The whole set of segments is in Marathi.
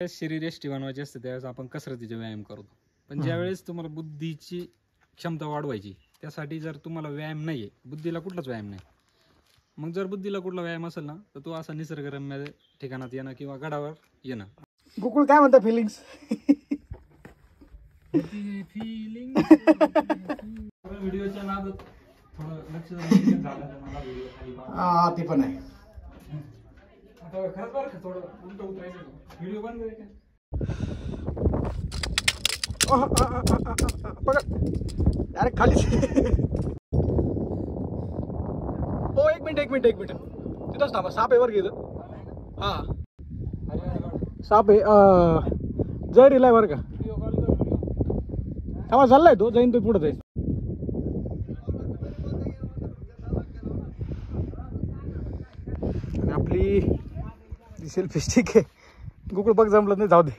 शरीर यष्टी बनवायचे असते त्यावेळेस आपण कसरतीचे व्यायाम करतो, पण ज्यावेळेस तुम्हाला बुद्धीची क्षमता वाढवायची त्यासाठी जर तुम्हाला व्यायाम नाहीये, बुद्धीला कुठलाच व्यायाम नाही, मग जर बुद्धीला कुठला व्यायाम असेल ना तर तो असा निसर्गरम्य ठिकाणात येणं किंवा गडावर येणं. गोकुळ काय म्हणता फिलिंग्स? व्हिडिओच्या नादात थोडं लक्ष झालं मला हा ते पण आहे. आता खरंच बरं का थोडं उलट उतरायचं, व्हिडिओ बंद करायचा. अरे खाली हो, एक मिनिट तिथंच थांबा. साप आहे वर गेलं. हा साप आहे. जर इलाय बरं का. थांबा, चाललाय तो, जाईन तो पुढे जाईल. आणि आपली सेल्फी स्टिक आहे. गुगल बघ जमलं नाही, जाऊ दे.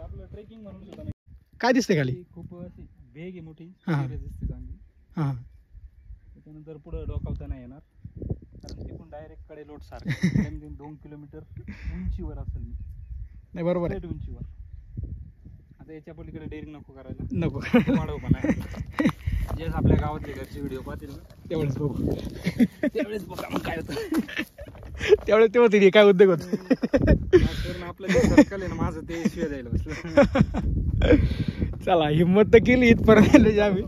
आपलं ट्रेकिंग म्हणून सुद्धा काय दिसते खाली? खूप अशी बेग आहे मोठी, हां. दिसते चांगली. हां त्याच्यानंतर पुढे डोकावता नाही येणार, कारण तिकडून डायरेक्ट कडे लोट सारखं 2 किलोमीटर उंचीवर असेल मी. नाही बरोबर आहे. उंचीवर. आता याच्या पलीकडे डेअरिंग नको करायला, नको वाढव पण आहे. जे आपल्या गावातले घरचे व्हिडिओ पाहतील ना तेवढेच बघू. त्यावेळेस बघा मग काय होतं. त्यावेळेस तेव्हा तिथे काय उद्योग होत. आपलं जे सर्कल आहे ना माझं, ते शिवाय द्यायला बसलं. चला, हिंमत तर केली इथपर्यंत आम्ही.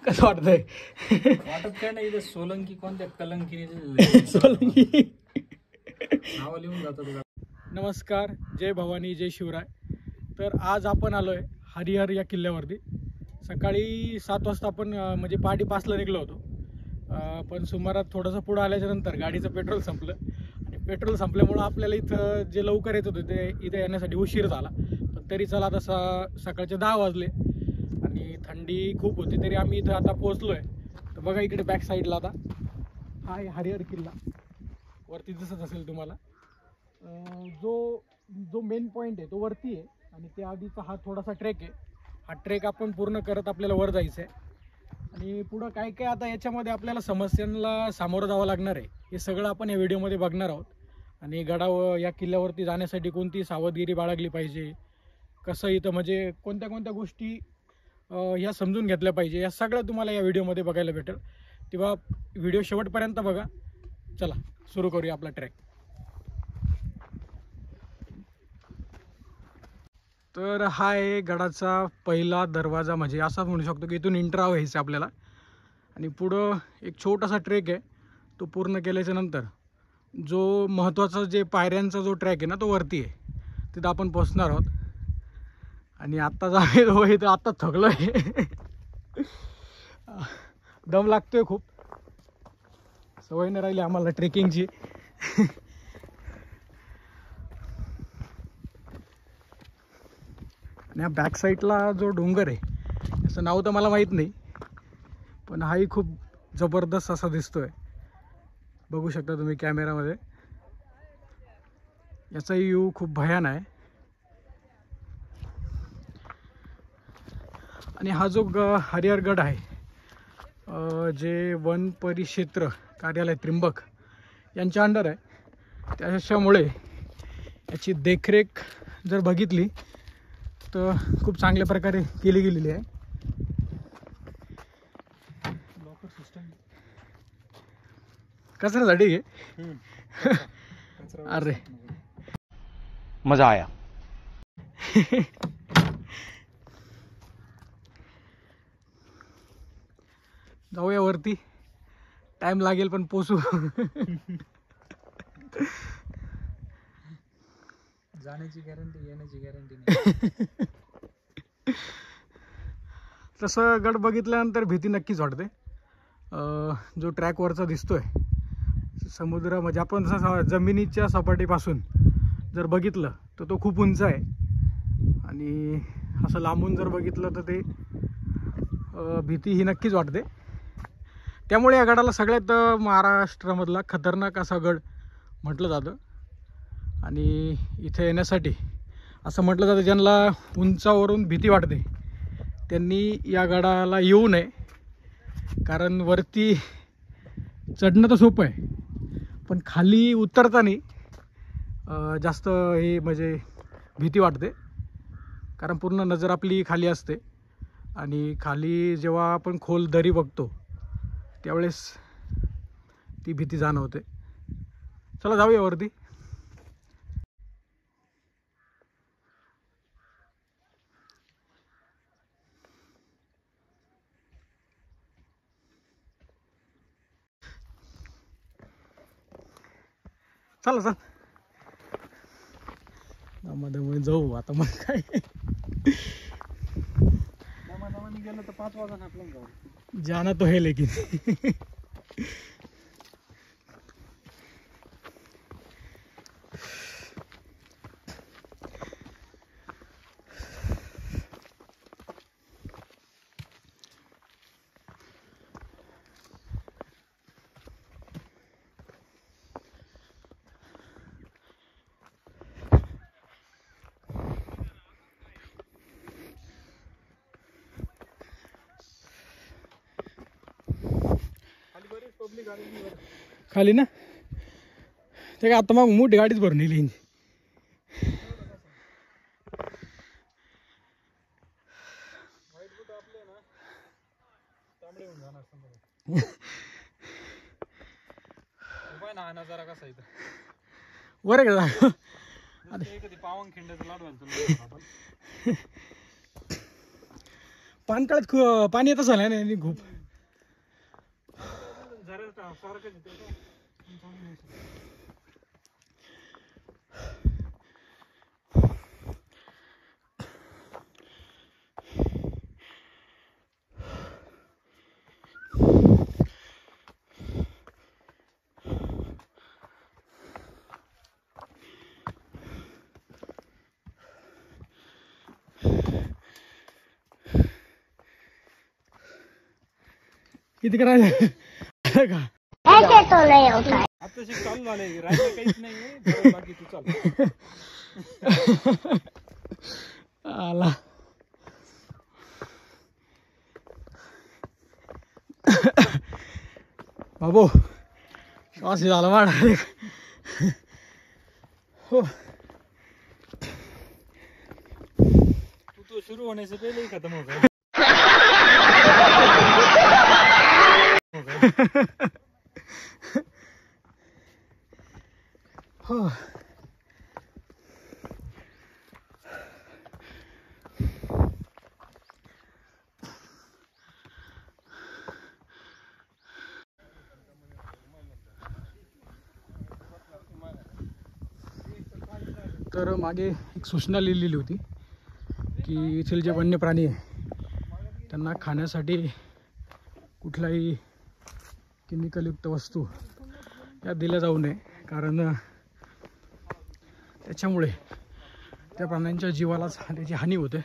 कसं वाटतंय? वाटत काय नाही, इथे सोलंकी कोणत्या कलंकी सोलंकी नाव लिहून जातं. नमस्कार, जय भवानी, जय शिवराय. तर आज आपण आलोय हरिहर या किल्ल्यावरती. सकाळी 7 वाजता आपण म्हणजे पहाटे 5ला निघलो होतो, पण सुमारात थोडंसं पुढं आल्याच्या नंतर गाडीचं पेट्रोल संपलं, आणि पेट्रोल संपल्यामुळं आपल्याला इथं जे लवकर येत होते ते इथं येण्यासाठी उशीर झाला. पण तरी चला, आता सकाळचे 10 वाजले आणि थंडी खूप होती, तरी आम्ही इथं आता पोहोचलोय. तर बघा इकडे बॅक साईडला आता हा आहे हरिहर किल्ला, वरती दिसत असेल तुम्हाला. जो मेन पॉईंट आहे तो वरती आहे, आणि त्या आधीचा हा थोडासा ट्रेक आहे. हा ट्रेक आपण पूर्ण करत आपल्याला वर जायचं आहे, आणि पुढं काय काय आता याच्यामध्ये आपल्याला समस्यांना सामोरं जावं लागणार आहे, हे सगळं आपण या व्हिडिओमध्ये बघणार आहोत. आणि गडावर या किल्ल्यावरती जाण्यासाठी कोणती सावधगिरी बाळगली पाहिजे, कसं इथं म्हणजे कोणत्या कोणत्या गोष्टी ह्या समजून घेतल्या पाहिजे, या सगळं तुम्हाला या व्हिडिओमध्ये बघायला भेटेल. तेव्हा व्हिडिओ शेवटपर्यंत बघा. चला सुरू करूया आपला ट्रॅक. तर हा आहे गडाचा पहिला दरवाजा, म्हणजे असा म्हणू शकतो की इथून एंटर व्हायचं आपल्याला. आणि पुढं एक छोटासा ट्रेक आहे, तो पूर्ण केल्याच्या नंतर जो महत्त्वाचा जे पायऱ्यांचा जो ट्रॅक आहे ना, तो वरती आहे, तिथं आपण पोचणार आहोत. आणि आत्ता जावे तर आत्ता थकलो आहे. दम लागतोय खूप, सवय नाही राहिली आम्हाला ट्रेकिंगची. आणि हा बॅक साईडला जो डोंगर आहे, याचं नाव तर मला माहीत नाही, पण हाही खूप जबरदस्त असा दिसतोय. बघू शकता तुम्ही कॅमेरामध्ये. याचाही व्ह्यू खूप भयान आहे. आणि हा जो हरिहरगड आहे, जे वन परिक्षेत्र कार्यालय त्रिंबक यांच्या अंडर आहे, त्याच्यामुळे याची देखरेख जर बघितली तर खूप चांगल्या प्रकारे केली गेलेली आहे. लॉकर सिस्टम कचऱ्यासाठी आहे. अरे मजा आया. जाऊया वरती, टाइम लागेल पण पोचू. जाण्याची गॅरंटी, येण्याची गॅरंटी नाही. तसं गड बघितल्यानंतर भीती नक्कीच वाटते. जो ट्रॅक वरचा दिसतोय समुद्र, म्हणजे आपण जसं जमिनीच्या सपाटीपासून जर बघितलं तर तो खूप उंच आहे, आणि असं लांबून जर बघितलं तर ते भीती ही नक्कीच वाटते. त्यामुळे या गडाला सगळ्यात महाराष्ट्रामधला खतरनाक असा गड म्हटलं जातं. आणि इथे येण्यासाठी असं म्हटलं जातं ज्यांना उंचावरून भीती वाटते त्यांनी या गडाला येऊ नये, कारण वरती चढणं तर सोपं आहे पण खाली उतरताना जास्त हे म्हणजे भीती वाटते, कारण पूर्ण नजर आपली खाली असते आणि खाली जेव्हा आपण खोल दरी बघतो त्यावेळेस ती भीती जाणवते. चला जाऊया वरती. चला चल दमादमाने जाऊ आता. मग काय दमादमाने गेलं तर 5 वाजता आपल्याला जाऊ. जाना तो है लेकिन खाली ना ते काय आता मग मोठी गाडीच भरून नेली. नजारा कसा इथं वर का कधी पावनखिंडचं लाडू पानकाळात पाणी येत झालं नाही खूप. किती करायचं का आता चालू झालंय, राहिलं काहीच नाही, बाकी तू चाल. आला बाबू श्वास झाला वाढ. हो तू सुरू होने से पहले ही खत्म हो गया. हो तर मागे एक सूचना लिहिलेली होती की येथील जे वन्य प्राणी आहे त्यांना खाण्यासाठी कुठलाही केमिकलयुक्त वस्तू या दिल्या जाऊ नये, कारण त्याच्यामुळे त्या प्राण्यांच्या जीवालाच त्याची हानी होते.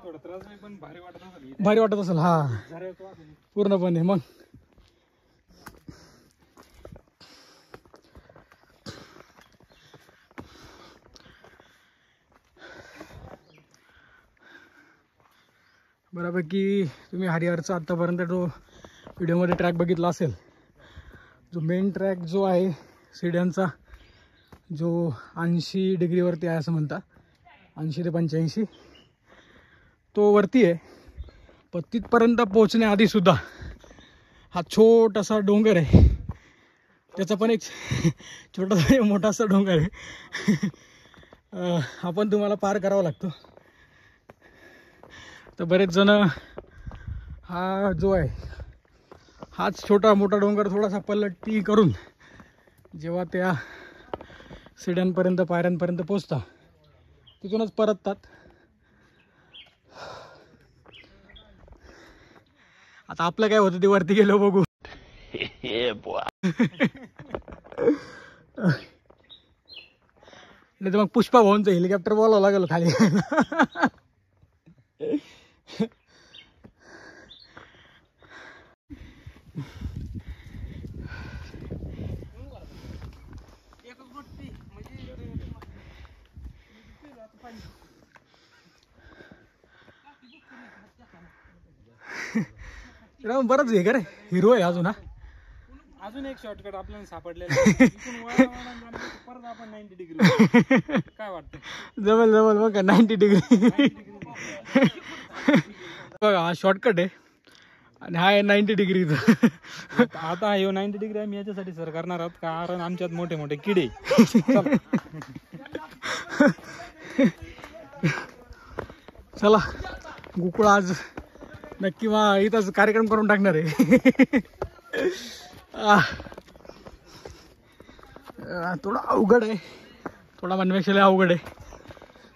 थोडा त्रास नाही पण भारी वाटत असेल. भारी वाटत असेल हा पूर्णपणे. मग बऱ्यापैकी तुम्ही हरिहरचा आत्तापर्यंत जो व्हिडिओमध्ये ट्रॅक बघितला असेल, जो मेन ट्रॅक जो आहे सीड्यांचा, जो 80 डिग्रीवरती आहे असं म्हणता, 80 ते 85, तो वरती आहे. पण तिथपर्यंत पोहोचण्याआधीसुद्धा हा छोटासा डोंगर आहे, त्याचा पण एक छोटासा मोठासा डोंगर आहे. आपण तुम्हाला पार करावा लागतो. तर बरेच जण हा जो आहे हाच छोटा मोठा डोंगर थोडासा पलटी करून जेव्हा त्या सीड्यांपर्यंत पायऱ्यांपर्यंत पोचता तिथूनच परततात. आता आपलं काय होतं ते वरती गेलो बघू. नाही तर मग पुष्पा भाऊंचं हेलिकॉप्टर बोलावं लागेल खाली. बरंच हे का रे, हिरो आहे अजून. हा अजून एक शॉर्टकट आपल्याला सापडलेला आहे. इथून वळा वळा जाणं, परत आपण 90 डिग्री. काय वाटतं? जमल जमल मग 90 डिग्री. बघा हा शॉर्टकट आहे आणि हा आहे 90 डिग्री. आता हे 90 डिग्री आम्ही याच्यासाठी सर करणार आहोत कारण आमच्यात मोठे मोठे किडे. चला गोकुळ आज नक्की इथंच कार्यक्रम करून टाकणार आहे. थोडा अवघड आहे, थोडा म्हणण्यापेक्षा लय अवघड आहे.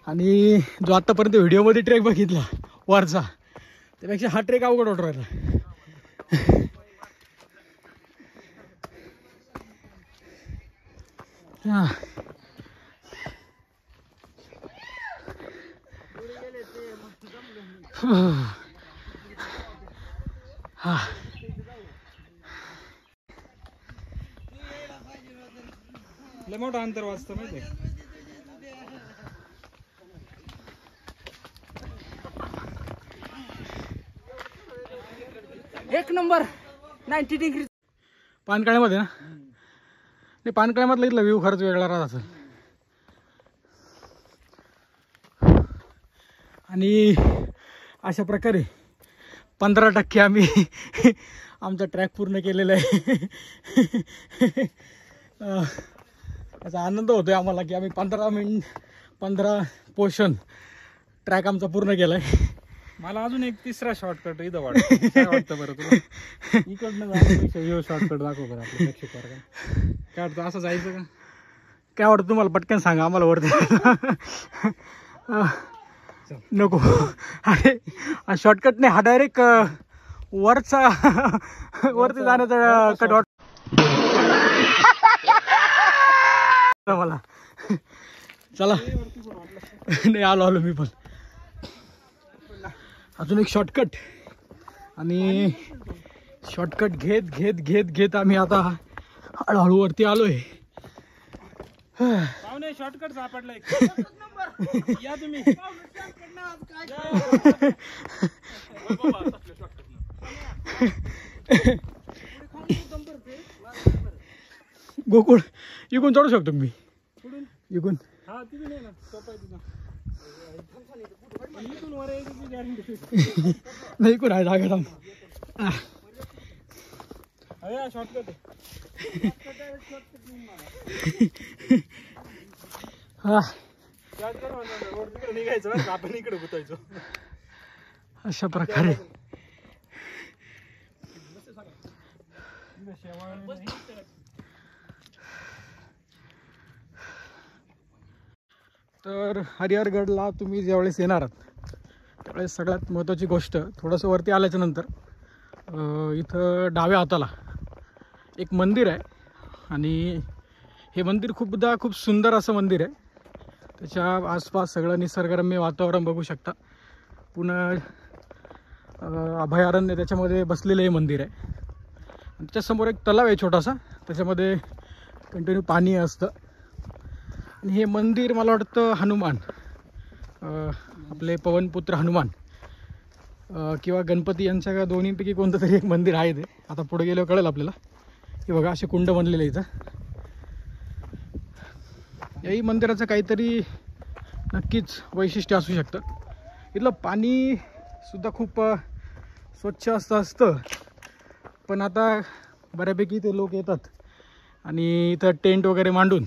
आणि जो आतापर्यंत व्हिडिओमध्ये ट्रेक बघितला वरचा त्यापेक्षा हा ट्रेक अवघड वाटू राहिला. लय मोठं अंतर वाचतं माहिती आहे. एक नंबर 90 डिग्री. पानकळ्यामध्ये ना, नाही पानकळ्यामधला इथला व्ह्यू खरंच वेगळा राहत असेल. आणि अशा प्रकारे 15% आम्ही आमचा ट्रॅक पूर्ण केलेला आहे. याचा आनंद होतोय आम्हाला की आम्ही 15 पोर्शन ट्रॅक आमचा पूर्ण केलाय. मला अजून एक तिसरा शॉर्टकट इथं वाटतं. काय वाटतं बरं तुला? इकडनं जाण्यापेक्षा ह्यो शॉर्टकट दाखव बरं आपल्या प्रेक्षकांना. काय वाटतं, असं जायचं का? काय वाटतं तुम्हाला? पटकन सांगा आम्हाला वरती. नको, अरे शॉर्टकट नाही, हा डायरेक्ट वरचा वरती जाण्याचा कट वाट मला. चला नाही, आलो मी पण. अजून एक शॉर्टकट आणि शॉर्टकट घेत घेत घेत घेत आम्ही आता हळूहळू वरती आलोय. पाहुणे शॉर्टकट सापडलाय. या तुम्ही. गोकुळ इकून चढू शकतो मी. इकून हा तिथून आहे ना, सोपं आहे तिथं. इथून वर यायची गॅरंटी नाही, इकून आहे जागा. अरे शॉर्टकट आहे. हा निघायचं, आपण इकडे गुतायचो. अशा प्रकारे तर हरिहरगडला तुम्ही ज्यावेळेस येणार आहात त्यावेळेस सगळ्यात महत्त्वाची गोष्ट, थोडंसं वरती आल्याच्या नंतर इथं डाव्या हाताला एक मंदिर आहे. आणि हे मंदिर खूप सुंदर असं मंदिर आहे. त्याच्या आसपास सगळं निसर्गरम्य वातावरण बघू शकता. पुन्हा अभयारण्य त्याच्यामध्ये बसलेलं हे मंदिर आहे. आणि त्याच्यासमोर एक तलाव आहे छोटासा, त्याच्यामध्ये कंटिन्यू पाणी असतं. आणि हे मंदिर मला वाटतं हनुमान, आपले पवनपुत्र हनुमान किंवा गणपती यांच्या दोन्हीपैकी कोणतं तरी एक मंदिर आहे. ते आता पुढे गेल्यावर कळेल आपल्याला. हे बघा असे कुंड बनलेले इथं. याही मंदिराचं काहीतरी नक्कीच वैशिष्ट्य असू शकतं. इथलं पाणीसुद्धा खूप स्वच्छ असतं. पण आता बऱ्यापैकी ते लोक येतात आणि इथं टेंट वगैरे मांडून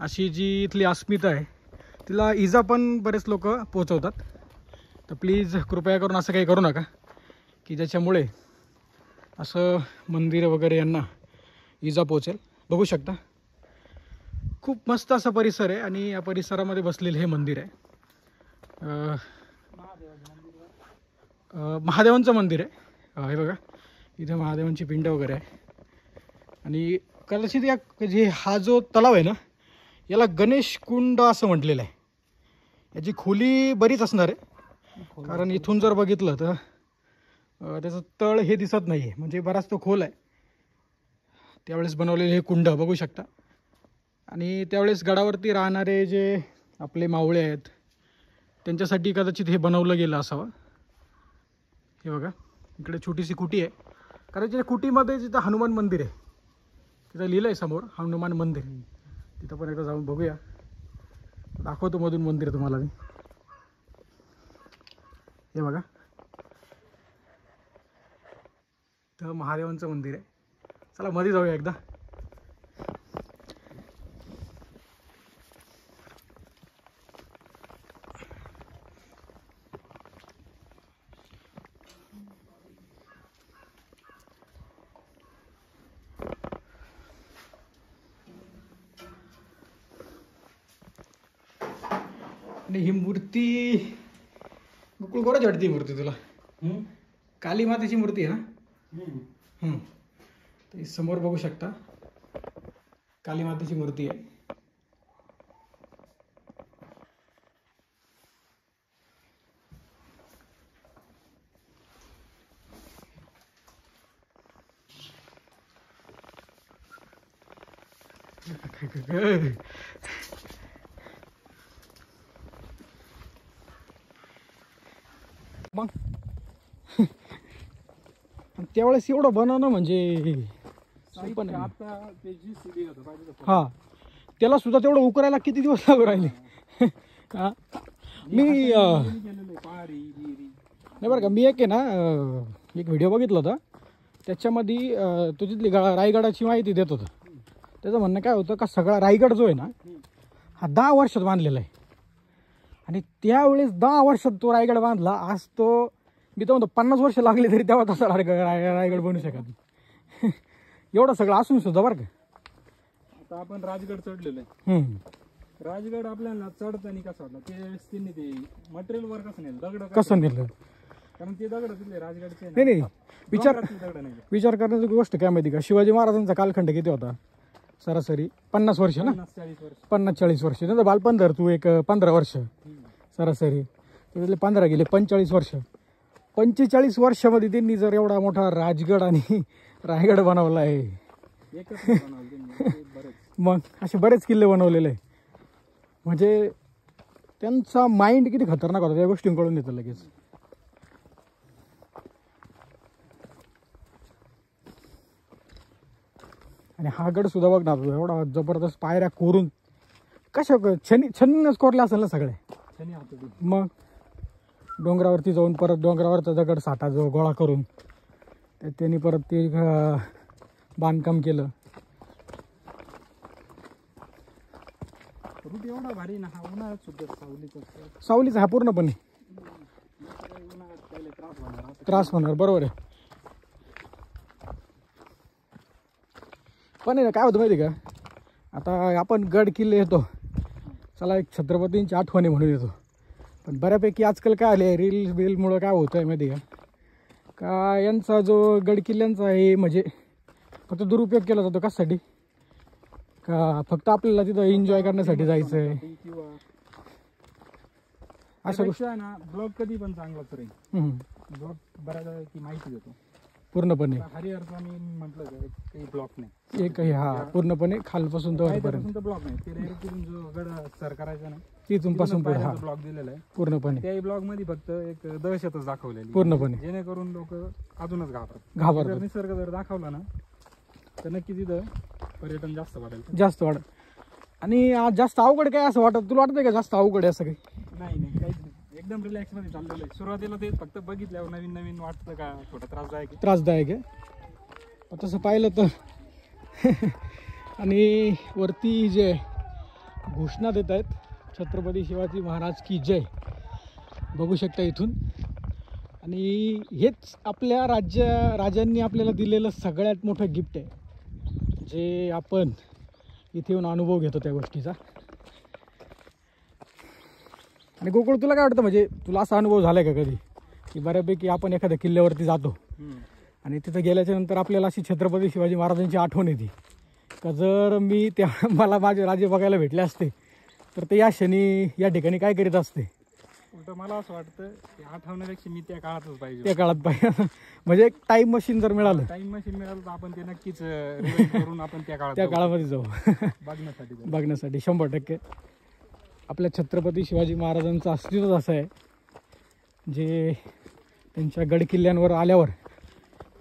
अशी जी इथली अस्मिता आहे तिला इजा पण बरेच लोक पोचवतात. तर प्लीज कृपया करून असं काही करू नका की ज्याच्यामुळे असं मंदिर वगैरे यांना इजा पोचेल. बघू शकता खूप मस्त असा परिसर आहे आणि या परिसरामध्ये बसलेलं हे मंदिर आहे. महादेवांचं मंदिर आहे. हे बघा इथे महादेवांची पिंड वगैरे आहे. आणि कदाचित या जे हा जो तलाव आहे ना याला गणेश कुंड असं म्हटलेलं आहे. याची खोली बरीच असणार आहे, कारण इथून जर बघितलं तर त्याचं तळ हे दिसत नाही आहे, म्हणजे बराच तो खोल आहे. त्यावेळेस बनवलेले हे कुंड बघू शकता. आणि त्यावेळेस गडावरती राहणारे जे आपले मावळे आहेत त्यांच्यासाठी कदाचित हे बनवलं गेलं असावं. हे बघा इकडे छोटीशी कुटी आहे, कारण त्या कुटीमध्ये जिथं हनुमान मंदिर आहे तिथं लिहिलं आहे समोर हनुमान मंदिर. तिथं पण एकदा जाऊन बघूया, दाखवतो मधून मंदिर तुम्हाला मी. हे बघा तर महादेवांचं मंदिर आहे. चला मध्ये जाऊया एकदा. आणि ही मूर्ती गोकुळ कोणाची वाटते मूर्ती तुला? काली मातेची मूर्ती आहे ना? तर समोर बघू शकता काली मातेची मूर्ती आहे. मग त्यावेळेस एवढं बनवणं म्हणजे सोपं नाही. हा त्याला सुद्धा तेवढं उकरायला किती दिवस लागू राहिले. हा मी नाही बरं का, मी एक आहे ना एक व्हिडिओ बघितला होता, त्याच्यामध्ये तो तिथली रायगडाची माहिती देत होता. त्याचं म्हणणं काय होतं का सगळा रायगड जो आहे ना हा 10 वर्षात बांधलेला आहे. आणि त्यावेळेस 10 वर्षात तो रायगड बांधला. आज तो मी तर म्हणतो 50 वर्ष लागले तरी तेव्हा तसा रायगड बनू शकत नाही. एवढं सगळं असून सुद्धा बरं का. आता आपण राजगड चढलेलो आहे. राजगड आपल्याला चढताना कसं वाटलं त्यावेळेस त्यांनी ते मटेरियल वर कसं नेलं, दगड कसं नेलं, कारण ते दगड तिथले राजगडचे नाही विचार करण्याची गोष्ट काय माहिती का, शिवाजी महाराजांचा कालखंड किती होता सरासरी 50 वर्ष ना, 50-40 वर्ष. नंतर बालपण धर तू एक 15 वर्ष सरासरी, त्यातले 15 गेले 45 वर्ष. 45 वर्षामध्ये त्यांनी जर एवढा मोठा राजगड आणि रायगड बनवला आहे, मग असे बरेच किल्ले बनवलेले आहे. म्हणजे त्यांचा माइंड किती खतरनाक होता त्या गोष्टींकडून येतं लगेच. आणि हा गड सुद्धा बघ ना एवढा जबरदस्त पायऱ्या कोरून कशा छन्नच कोरल्या असेल ना सगळे. मग डोंगरावरती जाऊन परत डोंगरावरचा दगड साठा जो गोळा करून त्यांनी परत ते बांधकाम केलं. रूट एवढा भारी ना, हा उन्हाळ्यात सुद्धा सावलीचा हा पूर्णपणे त्रास होणार, बरोबर आहे. पण आहे ना काय होतं माहिती का, आता आपण गड किल्ले येतो चला एक छत्रपतींची आठवणी म्हणून येतो, पण बऱ्यापैकी आजकाल काय आले रील बिलमुळं काय होतं आहे माहिती का यांचा जो गड किल्ल्यांचा आहे म्हणजे फक्त दुरुपयोग केला जातो. कशासाठी का फक्त आपल्याला तिथं एन्जॉय करण्यासाठी जायचं आहे अशा गोष्टी आहे ना. ब्लॉग कधी पण चांगला करेल, ब्लॉग बऱ्यापैकी माहिती देतो पूर्णपणे. हरिहरचा मी म्हटलं काही ब्लॉक नाही, एकही हा पूर्णपणे खालपासून तर ब्लॉक नाही. ते डायरेक्ट जो गड सर करायचा ना तिथून पासून पुढे हा ब्लॉग दिलेला आहे पूर्णपणे. त्याही ब्लॉग मध्ये फक्त एक दहशतच दाखवलेली पूर्णपणे, जेणेकरून लोक अजूनच घाबरतात. जर निसर्ग जर दाखवला ना तर नक्की तिथं पर्यटन जास्त वाढेल, जास्त वाढ. आणि जास्त अवघड काय असं वाटत तुला वाटतंय का जास्त अवघड आहे असं काही? नाही काहीच नाही, एकदम रिलॅक्स मध्ये चाललेलं आहे. सुरुवातीला ते फक्त बघितल्यावर नवीन नवीन वाटतं का थोडं त्रासदायक आहे तसं पाहिलं तर. आणि वरती जे घोषणा देत आहेत छत्रपती शिवाजी महाराज की जय बघू शकता इथून. आणि हेच आपल्या राजांनी आपल्याला दिलेलं सगळ्यात मोठं गिफ्ट आहे, जे आपण इथे येऊन अनुभव घेतो त्या गोष्टीचा. आणि गोकुळ तुला काय वाटतं, म्हणजे तुला असा अनुभव झालाय का कधी की बऱ्यापैकी आपण एखाद्या किल्ल्यावरती जातो आणि तिथं गेल्याच्या नंतर आपल्याला अशी छत्रपती शिवाजी महाराजांची आठवण येते का जर मी त्या मला माझे राजे बघायला भेटले असते तर ते या क्षणी या ठिकाणी काय करीत असते. उलट मला असं वाटतं की आठवण्यापेक्षा मी त्या काळातच पाहिजे. त्या काळात पाहिजे म्हणजे एक टाईम मशीन जर मिळालं, टाइम मशीन मिळालं तर आपण ते नक्कीच रिवाइंड करून आपण त्या काळात त्या काळामध्ये जाऊ बघण्यासाठी बघण्यासाठी 100%. आपल्या छत्रपती शिवाजी महाराजांचं अस्तित्वच असं आहे जे त्यांच्या गड किल्ल्यांवर आल्यावर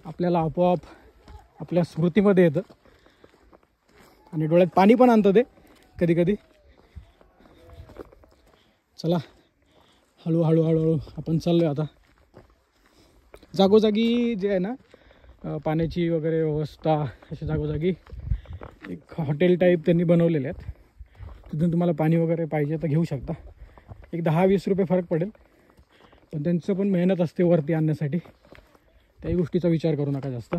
आपल्याला आपोआप आपल्या स्मृतीमध्ये येतं आणि डोळ्यात पाणी पण आणतं ते कधी कधी. चला हळूहळू हळूहळू आपण चाललो आहे आता. जागोजागी जे आहे ना पाण्याची वगैरे व्यवस्था अशी जागोजागी एक हॉटेल टाईप त्यांनी बनवलेले आहेत. तिथून तुम्हाला पाणी वगैरे पाहिजे तर घेऊ शकता. एक 10-20 रुपये फरक पडेल, पण त्यांचं पण मेहनत असते वरती आणण्यासाठी. त्याही गोष्टीचा विचार करू नका जास्त.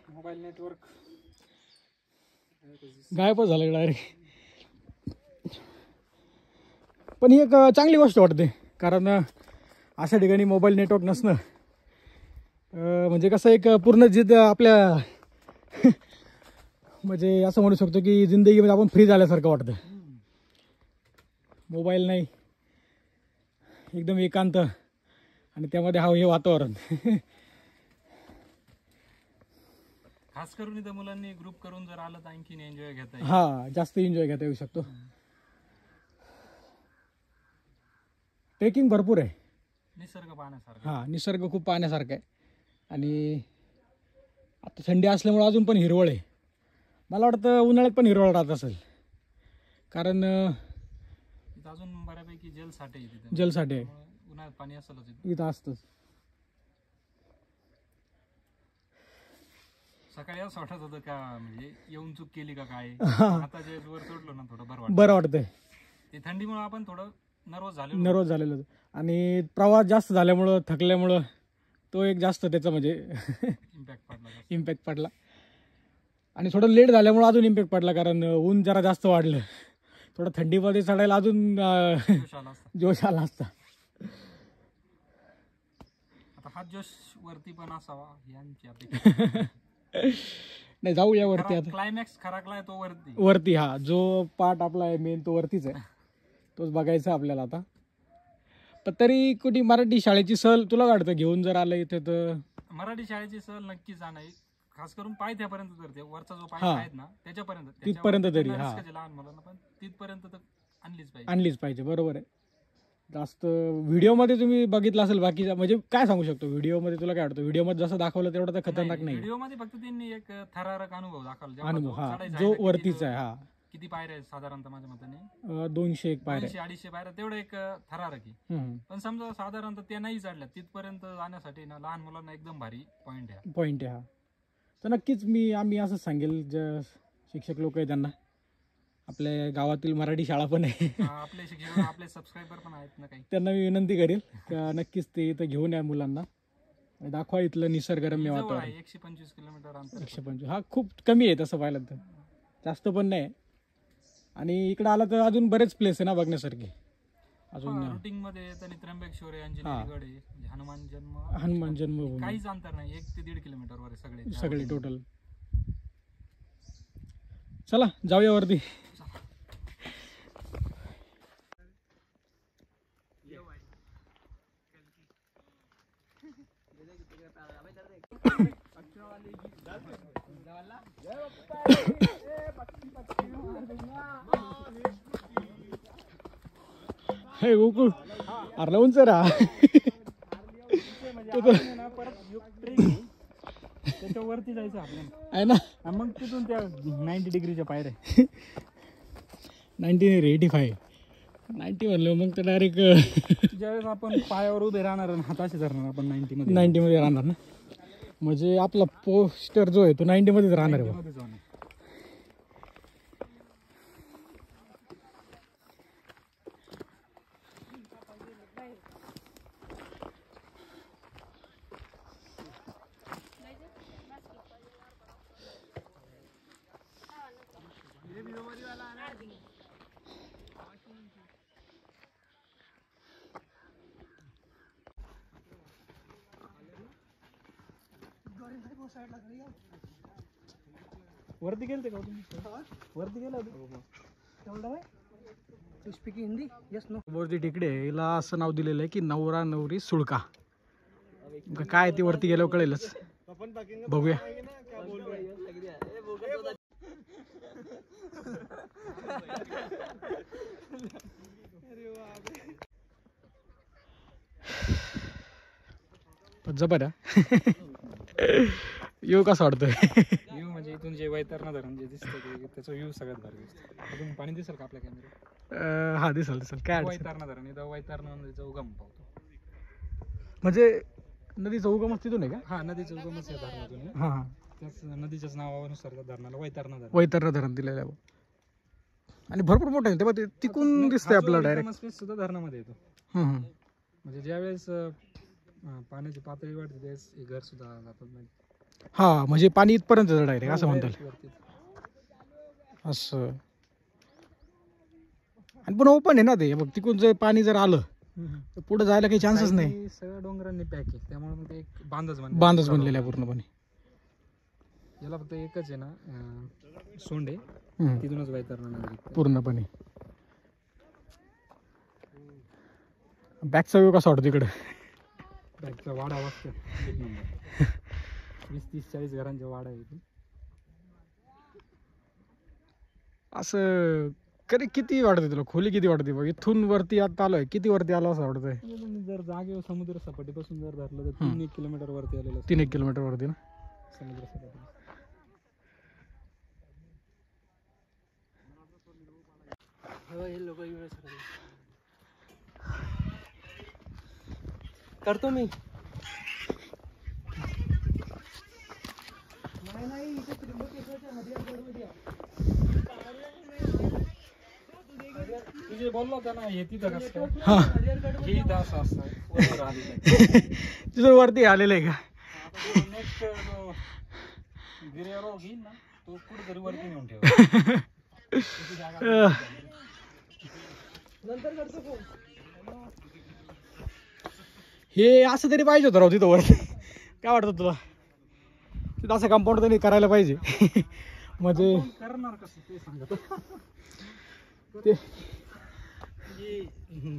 मोबाईल नेटवर्क गायबच झालं डायरेक्ट. पण ही एक चांगली गोष्ट वाटते कारण अशा ठिकाणी मोबाईल नेटवर्क नसणं म्हणजे कसं एक पूर्ण जिद आपल्या म्हणजे असं म्हणू शकतो की जिंदगीमध्ये आपण फ्री झाल्यासारखं वाटतं. मोबाईल नाही, एकदम एकांत आणि त्यामध्ये हे वातावरण. खास करून इथं मुलांनी ग्रुप करून जर आलं तर आणखीन एन्जॉय घेता येईल. हा जास्त एन्जॉय घेता येऊ शकतो. ट्रेकिंग भरपूर आहे, निसर्ग पाहण्यासारखं. हा निसर्ग खूप पाहण्यासारखा आहे आणि आता थंडी असल्यामुळे अजून पण हिरवळ आहे. मला वाटतं उन्हाळ्यात पण हिरवळ राहत असेल कारण इथं अजून बऱ्यापैकी जलसाठे आहे तिथं. जलसाठे आहे, त्यामुळे उन्हाळ्यात पाणी असेलच इथं. इथं असतंच. सकाळी असं वाटत होतं का म्हणजे येऊन चूक केली का काय. आता जे वर चढलो ना थोडं बरं वाटतं. बरं वाटतंय. ते थंडीमुळे आपण थोडं नर्वस झालो. नर्वस झालेलं होतं आणि प्रवास जास्त झाल्यामुळं थकल्यामुळं तो एक जास्त त्याचा म्हणजे इम्पॅक्ट पडला. इम्पॅक्ट पडला आणि थोडं लेट झाल्यामुळं अजून इम्पॅक्ट पडला कारण ऊन जरा जास्त वाढलं. थोडं थंडीमध्ये चढायला अजून जोश आला असता. जोश आला असता. आता हा जोश वरती पण असावा ही आमची अपेक्षा. नाही जाऊया वरती आता. क्लायमॅक्स खराकलाय तो वरती. वरती हा जो पार्ट आपला आहे मेन तो वरतीच आहे, तोच बघायचा आपल्याला आता. पण तरी कुठे मराठी शाळेची सहल तुला वाटतं घेऊन जर आलं इथे तर? मराठी शाळेची सहल नक्कीच जाणार. खास करून पायथ्यापर्यंत तर ते वरचा जो पाय हा. आहेत ना त्याच्यापर्यंत तिथपर्यंत तरी, त्यांना हा. risk आहे लहान मुलांना, पण तिथपर्यंत तर आणलीच पाहिजे. आणलीच पाहिजे. बरोबर आहे. जास्त व्हिडिओमध्ये तुम्ही बघितलं असेल बाकीचा म्हणजे काय सांगू शकतो व्हिडिओमध्ये तुला काय वाटतं? व्हिडिओमध्ये जसं दाखवलं तेवढं तर खतरनाक नाही. व्हिडिओ मध्ये फक्त त्यांनी एक थरारक अनुभव दाखवला. जेव्हा अनुभव तो हा चढायचा जो आहे ना, किती वरतीचा आहे. हा किती पायऱ्या आहेत साधारणतः माझ्या मताने 201 पायऱ्या. 200-250 पायऱ्या तेवढं एक थरारक आहे. पण समजा साधारणतः त्या नाही चढल्या तिथपर्यंत जाण्यासाठी ना लहान मुलांना एकदम भारी पॉईंट आहे. पॉईंट आहे हा. तर नक्कीच आम्ही असं सांगेल जे शिक्षक लोक आहे त्यांना, आपल्या गावातील मराठी शाळा पण आहे आपले शिक्षक आपले सबस्क्रायबर पण आहेत ना काही, त्यांना मी विनंती करेल का नक्कीच ते इथं घेऊन या मुलांना आणि दाखवा इथलं निसर्गरम्य जवळ वातावरण. आहे 125 किलोमीटर अंतर. 125 हा खूप कमी आहे तसं पाहिलं तर, जास्त पण नाही. आणि इकडे आला तर अजून बरेच प्लेस आहे ना बघण्यासारखे अजून. रुटीन मध्ये येताना त्र्यंबकेश्वर आहे, हा. अंजनेरी गड आहे, हनुमान जन्मभूमी, काहीच अंतर नाही. 1 ते 1.5 किलोमीटर वर आहे सगळे टोटल. चला जाऊया वरती. हे गोकुळ अरे उंच राहा. वरती जायचं आपल्याला आहे ना. हा, मग तिथून त्या 90 डिग्रीच्या पायऱ्या 90 85 90 म्हणलं मग तर डायरेक्ट ज्यावेळेस आपण पायावर उभे राहणार आणि हाताशी धरणार आपण 90 मध्ये 90 मध्ये राहणार ना. म्हणजे आपला पोस्टर जो आहे तो 90 मध्येच राहणार आहे 90 बा. मध्ये जाणार. वरती गेलते का तुम्ही? वरती गेला हिंदी यस नो. वरती टिकडे आहे, हिला असं नाव दिलेलं आहे की नवरा नवरी सुळका. काय ती वरती गेल्यावर कळेलच. बघूया. जबर येऊ कसं वाटतंय. व्ह्यू म्हणजे इथून जे वैतरणा धरण जे दिसतं त्याचा व्ह्यू सगळ्यात भारी दिसतो. अजून पाणी दिसेल का आपल्या कॅमेरा? हा दिसल दिसल काय अडचण. वैतरणा धरण इथं वैतरणा नदीचा उगम पावतो. म्हणजे नदीचा उगमच तिथून आहे का? हा नदीचा उगमच या धरणातून आहे. हा हा. त्याच नदीच्याच नावानुसार त्या धरणाला वैतरणा धरण. वैतरणा धरण दिलेलं आहे आणि भरपूर मोठं आहे तेव्हा ते तिकून दिसतंय आपल्याला डायरेक्ट. स्पेस सुद्धा धरणामध्ये येतो. म्हणजे ज्यावेळेस पाण्याची पातळी वाढते त्यावेळेस हे घर सुद्धा जातात नाही. हा म्हणजे पाणी इथपर्यंत डायरेक्ट असं म्हणता येईल. असं आणि पण ओपन आहे ना ते. बघ तिकडून जर पाणी जर आलं तर पुढे जायला काही चान्सच नाही. सगळ्या डोंगरांनी पॅक आहे त्यामुळे मग ते एक बांधच बनलेला आहे पूर्णपणे. याला फक्त एकच आहे ना सोंड आहे तिथूनच वैतरणा नदी पूर्णपणे. बॅकचा व्ह्यू कसा वाटतो तिकडे? बॅकचा वाडा वाटतो एक नंबर. 20-30-40 घरांच्या वाडा आहे इथे. असं कधी किती वाटते तुला? खोली किती वाटते बघ? इथून वरती आता आलोय किती वरती आलो असं वाटतंय? जर जागेवर समुद्र सपाटीपासून जर धरलं तर 3-1 किलोमीटर वरती आलेलं 3-1 किलोमीटर वरती ना समुद्र सपाटी. करतो मी. तुझे बोललो होता ना हे तिथं कसं हा. हे दास असं वर आलेलं आहे. तिथून वरती आलेलं आहे का? नेक्स्ट गिर्यावर घेईन ना तो कुठेतरी वरती नेऊन ठेव. हे असं तरी पाहिजे होतं राव तिथं वरती. काय वाटतं तुला? तिथं असं कंपाऊंड त्यांनी करायला पाहिजे. म्हणजे करणार कसं ते सांगत ते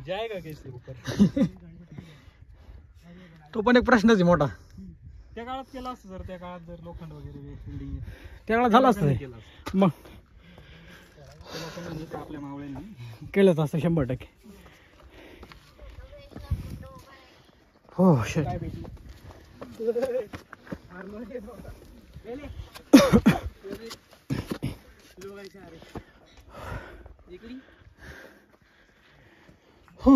जायगा कैसे ऊपर. तो पण एक प्रश्नच आहे मोठा. त्या काळात केला असतं जर त्या काळात जर लोखंड वगैरे बिल्डिंग त्या वेळा झालं असतं केलं असतं. मग लोकांनी आपल्या मावळ्यांनी केलंच असतं 100%. हो shit. हो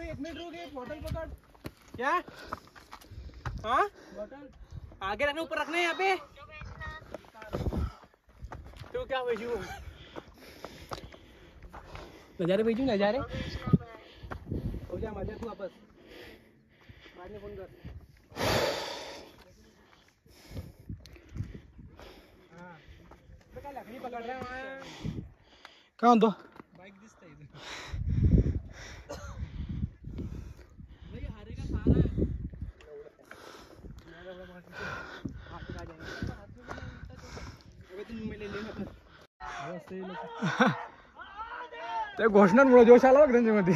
एक मिनट रुक, बॉटल पकड़. क्या? हाँ बॉटल आगे रखना, ऊपर रखना है यहाँ पे. तो क्या भेजू? नजारे भेजू नजारे. हो जा मजा तू वापस. बाद में फोन कर. हाँ तो क्या लकड़ी पकड़ रहा है? काय म्हणतो? बाईक दिसतंय इथे. त्या घोषणांमुळे जोश आला बघ त्यांच्यामध्ये.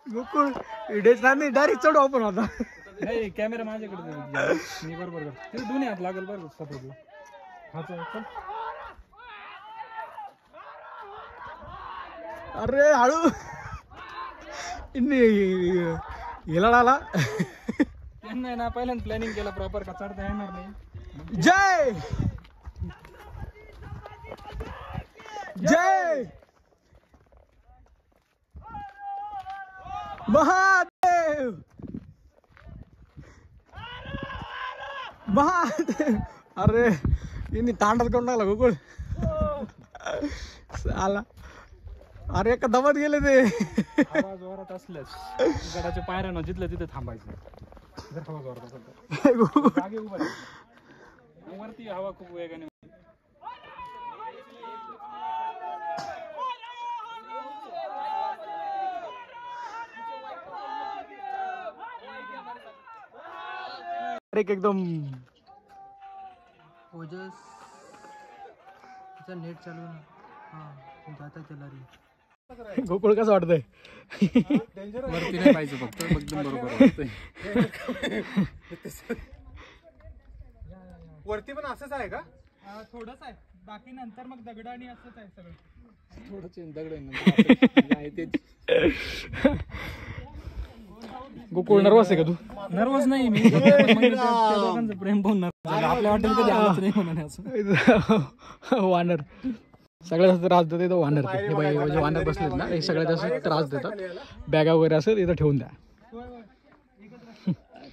गोकुळ इडेच नाही डायरेक्ट चढू आपण आता. नाही कॅमेरा माझ्याकडे दे. मी बरोबर करतो. तिथे दोन्ही हात लागेल बरोबर सपोर्टला. हा चल चल. अरे हळू गेला आला. त्यांना ना पहिल्यांदा प्लॅनिंग केलं प्रॉपर का चढता येणार नाही. जय जय महादेव महादेव. अरे इनी तांडच करून टाकला गोकुळ. आला अरे एका दमत गेले ते. हवा जोरात असल्यास गडाच्या पायऱ्यानं जिथलं तिथे थांबायचं. जर हवा जोरात असेल तर जागी उभं राहायचं. वरती हवा खूप वेगाने. एकदम ओजस नेट चालू ना. हा जाता चला रे. गोकुळ कसं वाटतंय? वरती नाही पाहिजे फक्त एकदम बरोबर वाटतंय. वरती पण असंच आहे का? थोडंच आहे बाकी नंतर मग दगड आणि असंच आहे सगळं. थोडंच दगड आहे ते. गोकुळ नर्वस आहे का तू? नर्वस नाही मी. त्या लोकांचं प्रेम पाहून nervous. आपल्या हॉटेल कधी आलंच नाही म्हणून असं. वानर सगळ्यात जास्त त्रास देते तो वानर. हे बाई जे वानर बसलेत ना हे सगळ्यात जास्त त्रास देतात. बॅगा वगैरे असेल इथं ठेवून द्या.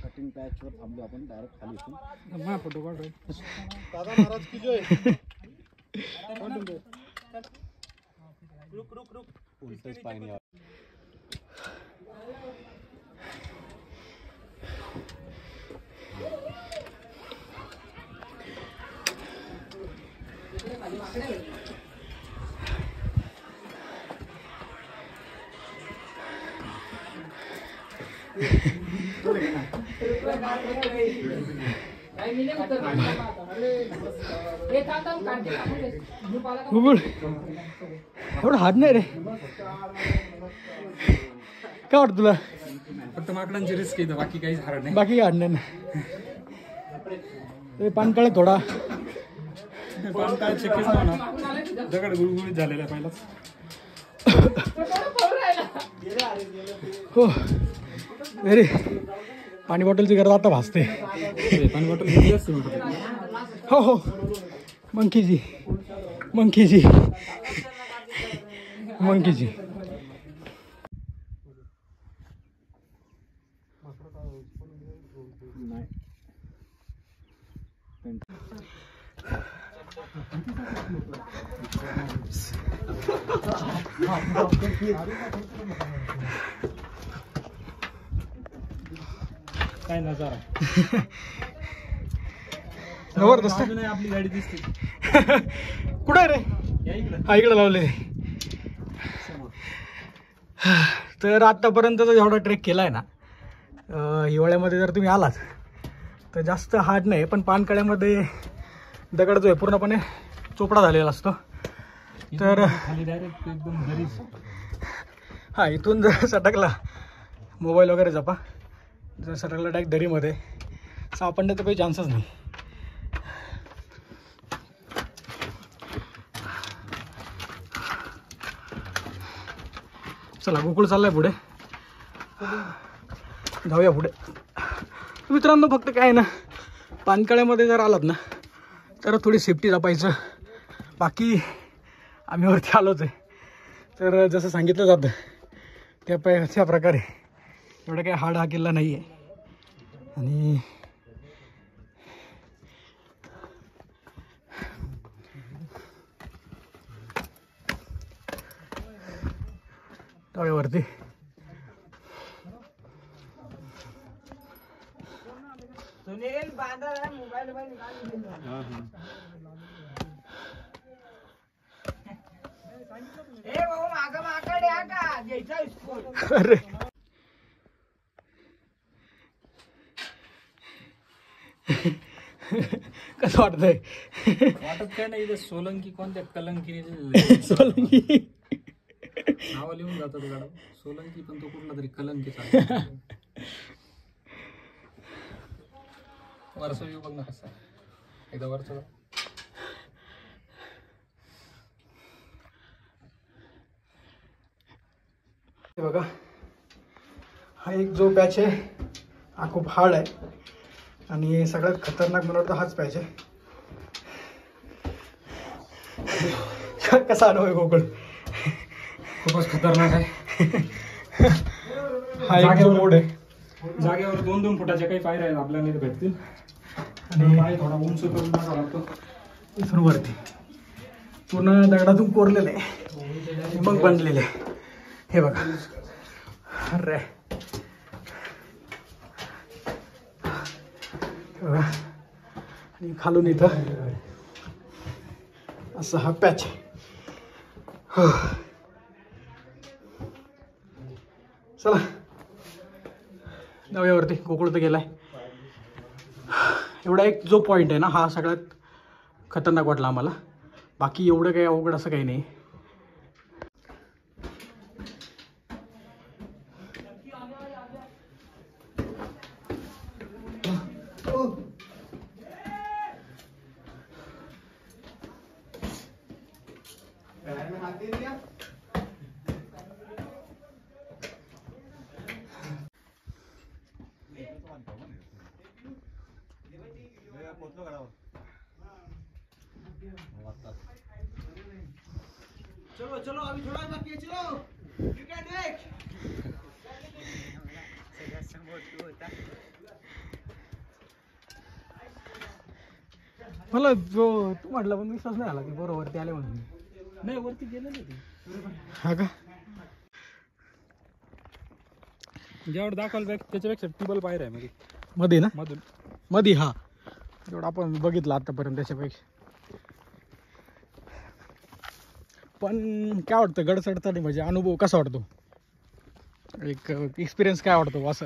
कटिंग पॅच वर थांबलो आपण डायरेक्ट खाली येतो. माझा फोटो काढ रे. दादा महाराज की जय. उलटच पाणी आलं. गोकुळ एवढं हात नाही रे. काय वाटतं तुला? फक्त माकडांची रिस्क येतं बाकी काहीच हार नाही. बाकी काय हात नाही ना. पानकाळे थोडा पानकाळ शक्यच ना. दगड गुळगुळीत झालेला पहिलाच. हो अरे पाणी बॉटलची गरज आता भासते. पाणी बॉटल घेतली असते. हो हो मंकीजी मंकीजी मंकीजी. काय नजारा. जबरदस्त. नाही आपली गाडी दिसते. कुठे रे? या इकडे. हा इकडे लावले. तर आतापर्यंतचा जेवढा ट्रेक केलाय ना हिवाळ्यामध्ये जर तुम्ही आलात तर जास्त हार्ड नाही. पण पानकळ्यामध्ये दगड जो आहे पूर्णपणे चोपडा झालेला असतो. तर खाली डायरेक्ट एकदम दरीच. हा इथून जर सटकला मोबाईल वगैरे जपा. जर सटकला डायरेक्ट दरीमध्ये सापडण्याचा काही चान्सच नाही. चला गोकुळ चाललाय पुढे. जाऊया पुढे. मित्रांनो फक्त काय ना पानकळ्यामध्ये जर आलात ना तर थोडी सेफ्टी जपायचं. बाकी आम्ही वरती आलोच आहे. तर जसं सांगितलं जातं त्या प्रकारे एवढं काही हार्ड हा किल्ला नाही आहे. आणि जाऊया वरती. सुनील बांधा मोबाईल ए भाऊ माग माकडे आ का घ्यायचा स्कूल. अरे कसं वाटतंय? वाटत काय नाही. इथे सोलंकी कोणत्या कलंकी सोलंकी नाव लिहून जातात गाडा. सोलंकी पण तो कुठला तरी कलंकीचा. वरचा व्ह्यू बघ ना कसा आहे. एकदा वरचा हे बघा, हा एक जो पॅच आहे हा खूप हार्ड आहे आणि सगळ्यात खतरनाक मला वाटतं हाच पॅच आहे. कसा अनुभव आहे गोकुळ? खूपच खतरनाक आहे. हा एक जो मोड आहे, जागेवर 2-2 फुटाच्या काही पायऱ्या आहेत आपल्याला इथे भेटतील आणि पाय थोडा उंच करून टाकावा लागतो. इथून वरती पूर्ण दगडातून कोरलेलं आहे मग बनलेलं आहे. हे बघा, अरे बघा, आणि खालून इथं असा हा पॅच आहे. हो. चला जाऊयावरती. गोकुळ तर गेलाय. एवढा एक जो पॉईंट आहे ना, हा सगळ्यात खतरनाक वाटला आम्हाला. बाकी एवढं काही अवघड असं काही नाही. चलो चलो अभी थोड़ा बाकी है, चलो यू कैन डू इट. मला जो तू म्हटलं पण विश्वास नाही आला की बरोबर ते आले म्हणून. नाही, वरती गेलेलं ते हा का? जेवढं दाखवायला पाहिजे त्याच्यापेक्षा टिबल पायऱ्या आहे मध्ये मध्ये ना, मधून. मध्ये. हा जेवढं आपण बघितलं आतापर्यंत त्याच्यापेक्षा. पण काय वाटतं गड चढताना म्हणजे अनुभव कसा वाटतो? एक एक्सपिरियन्स काय वाटतो असं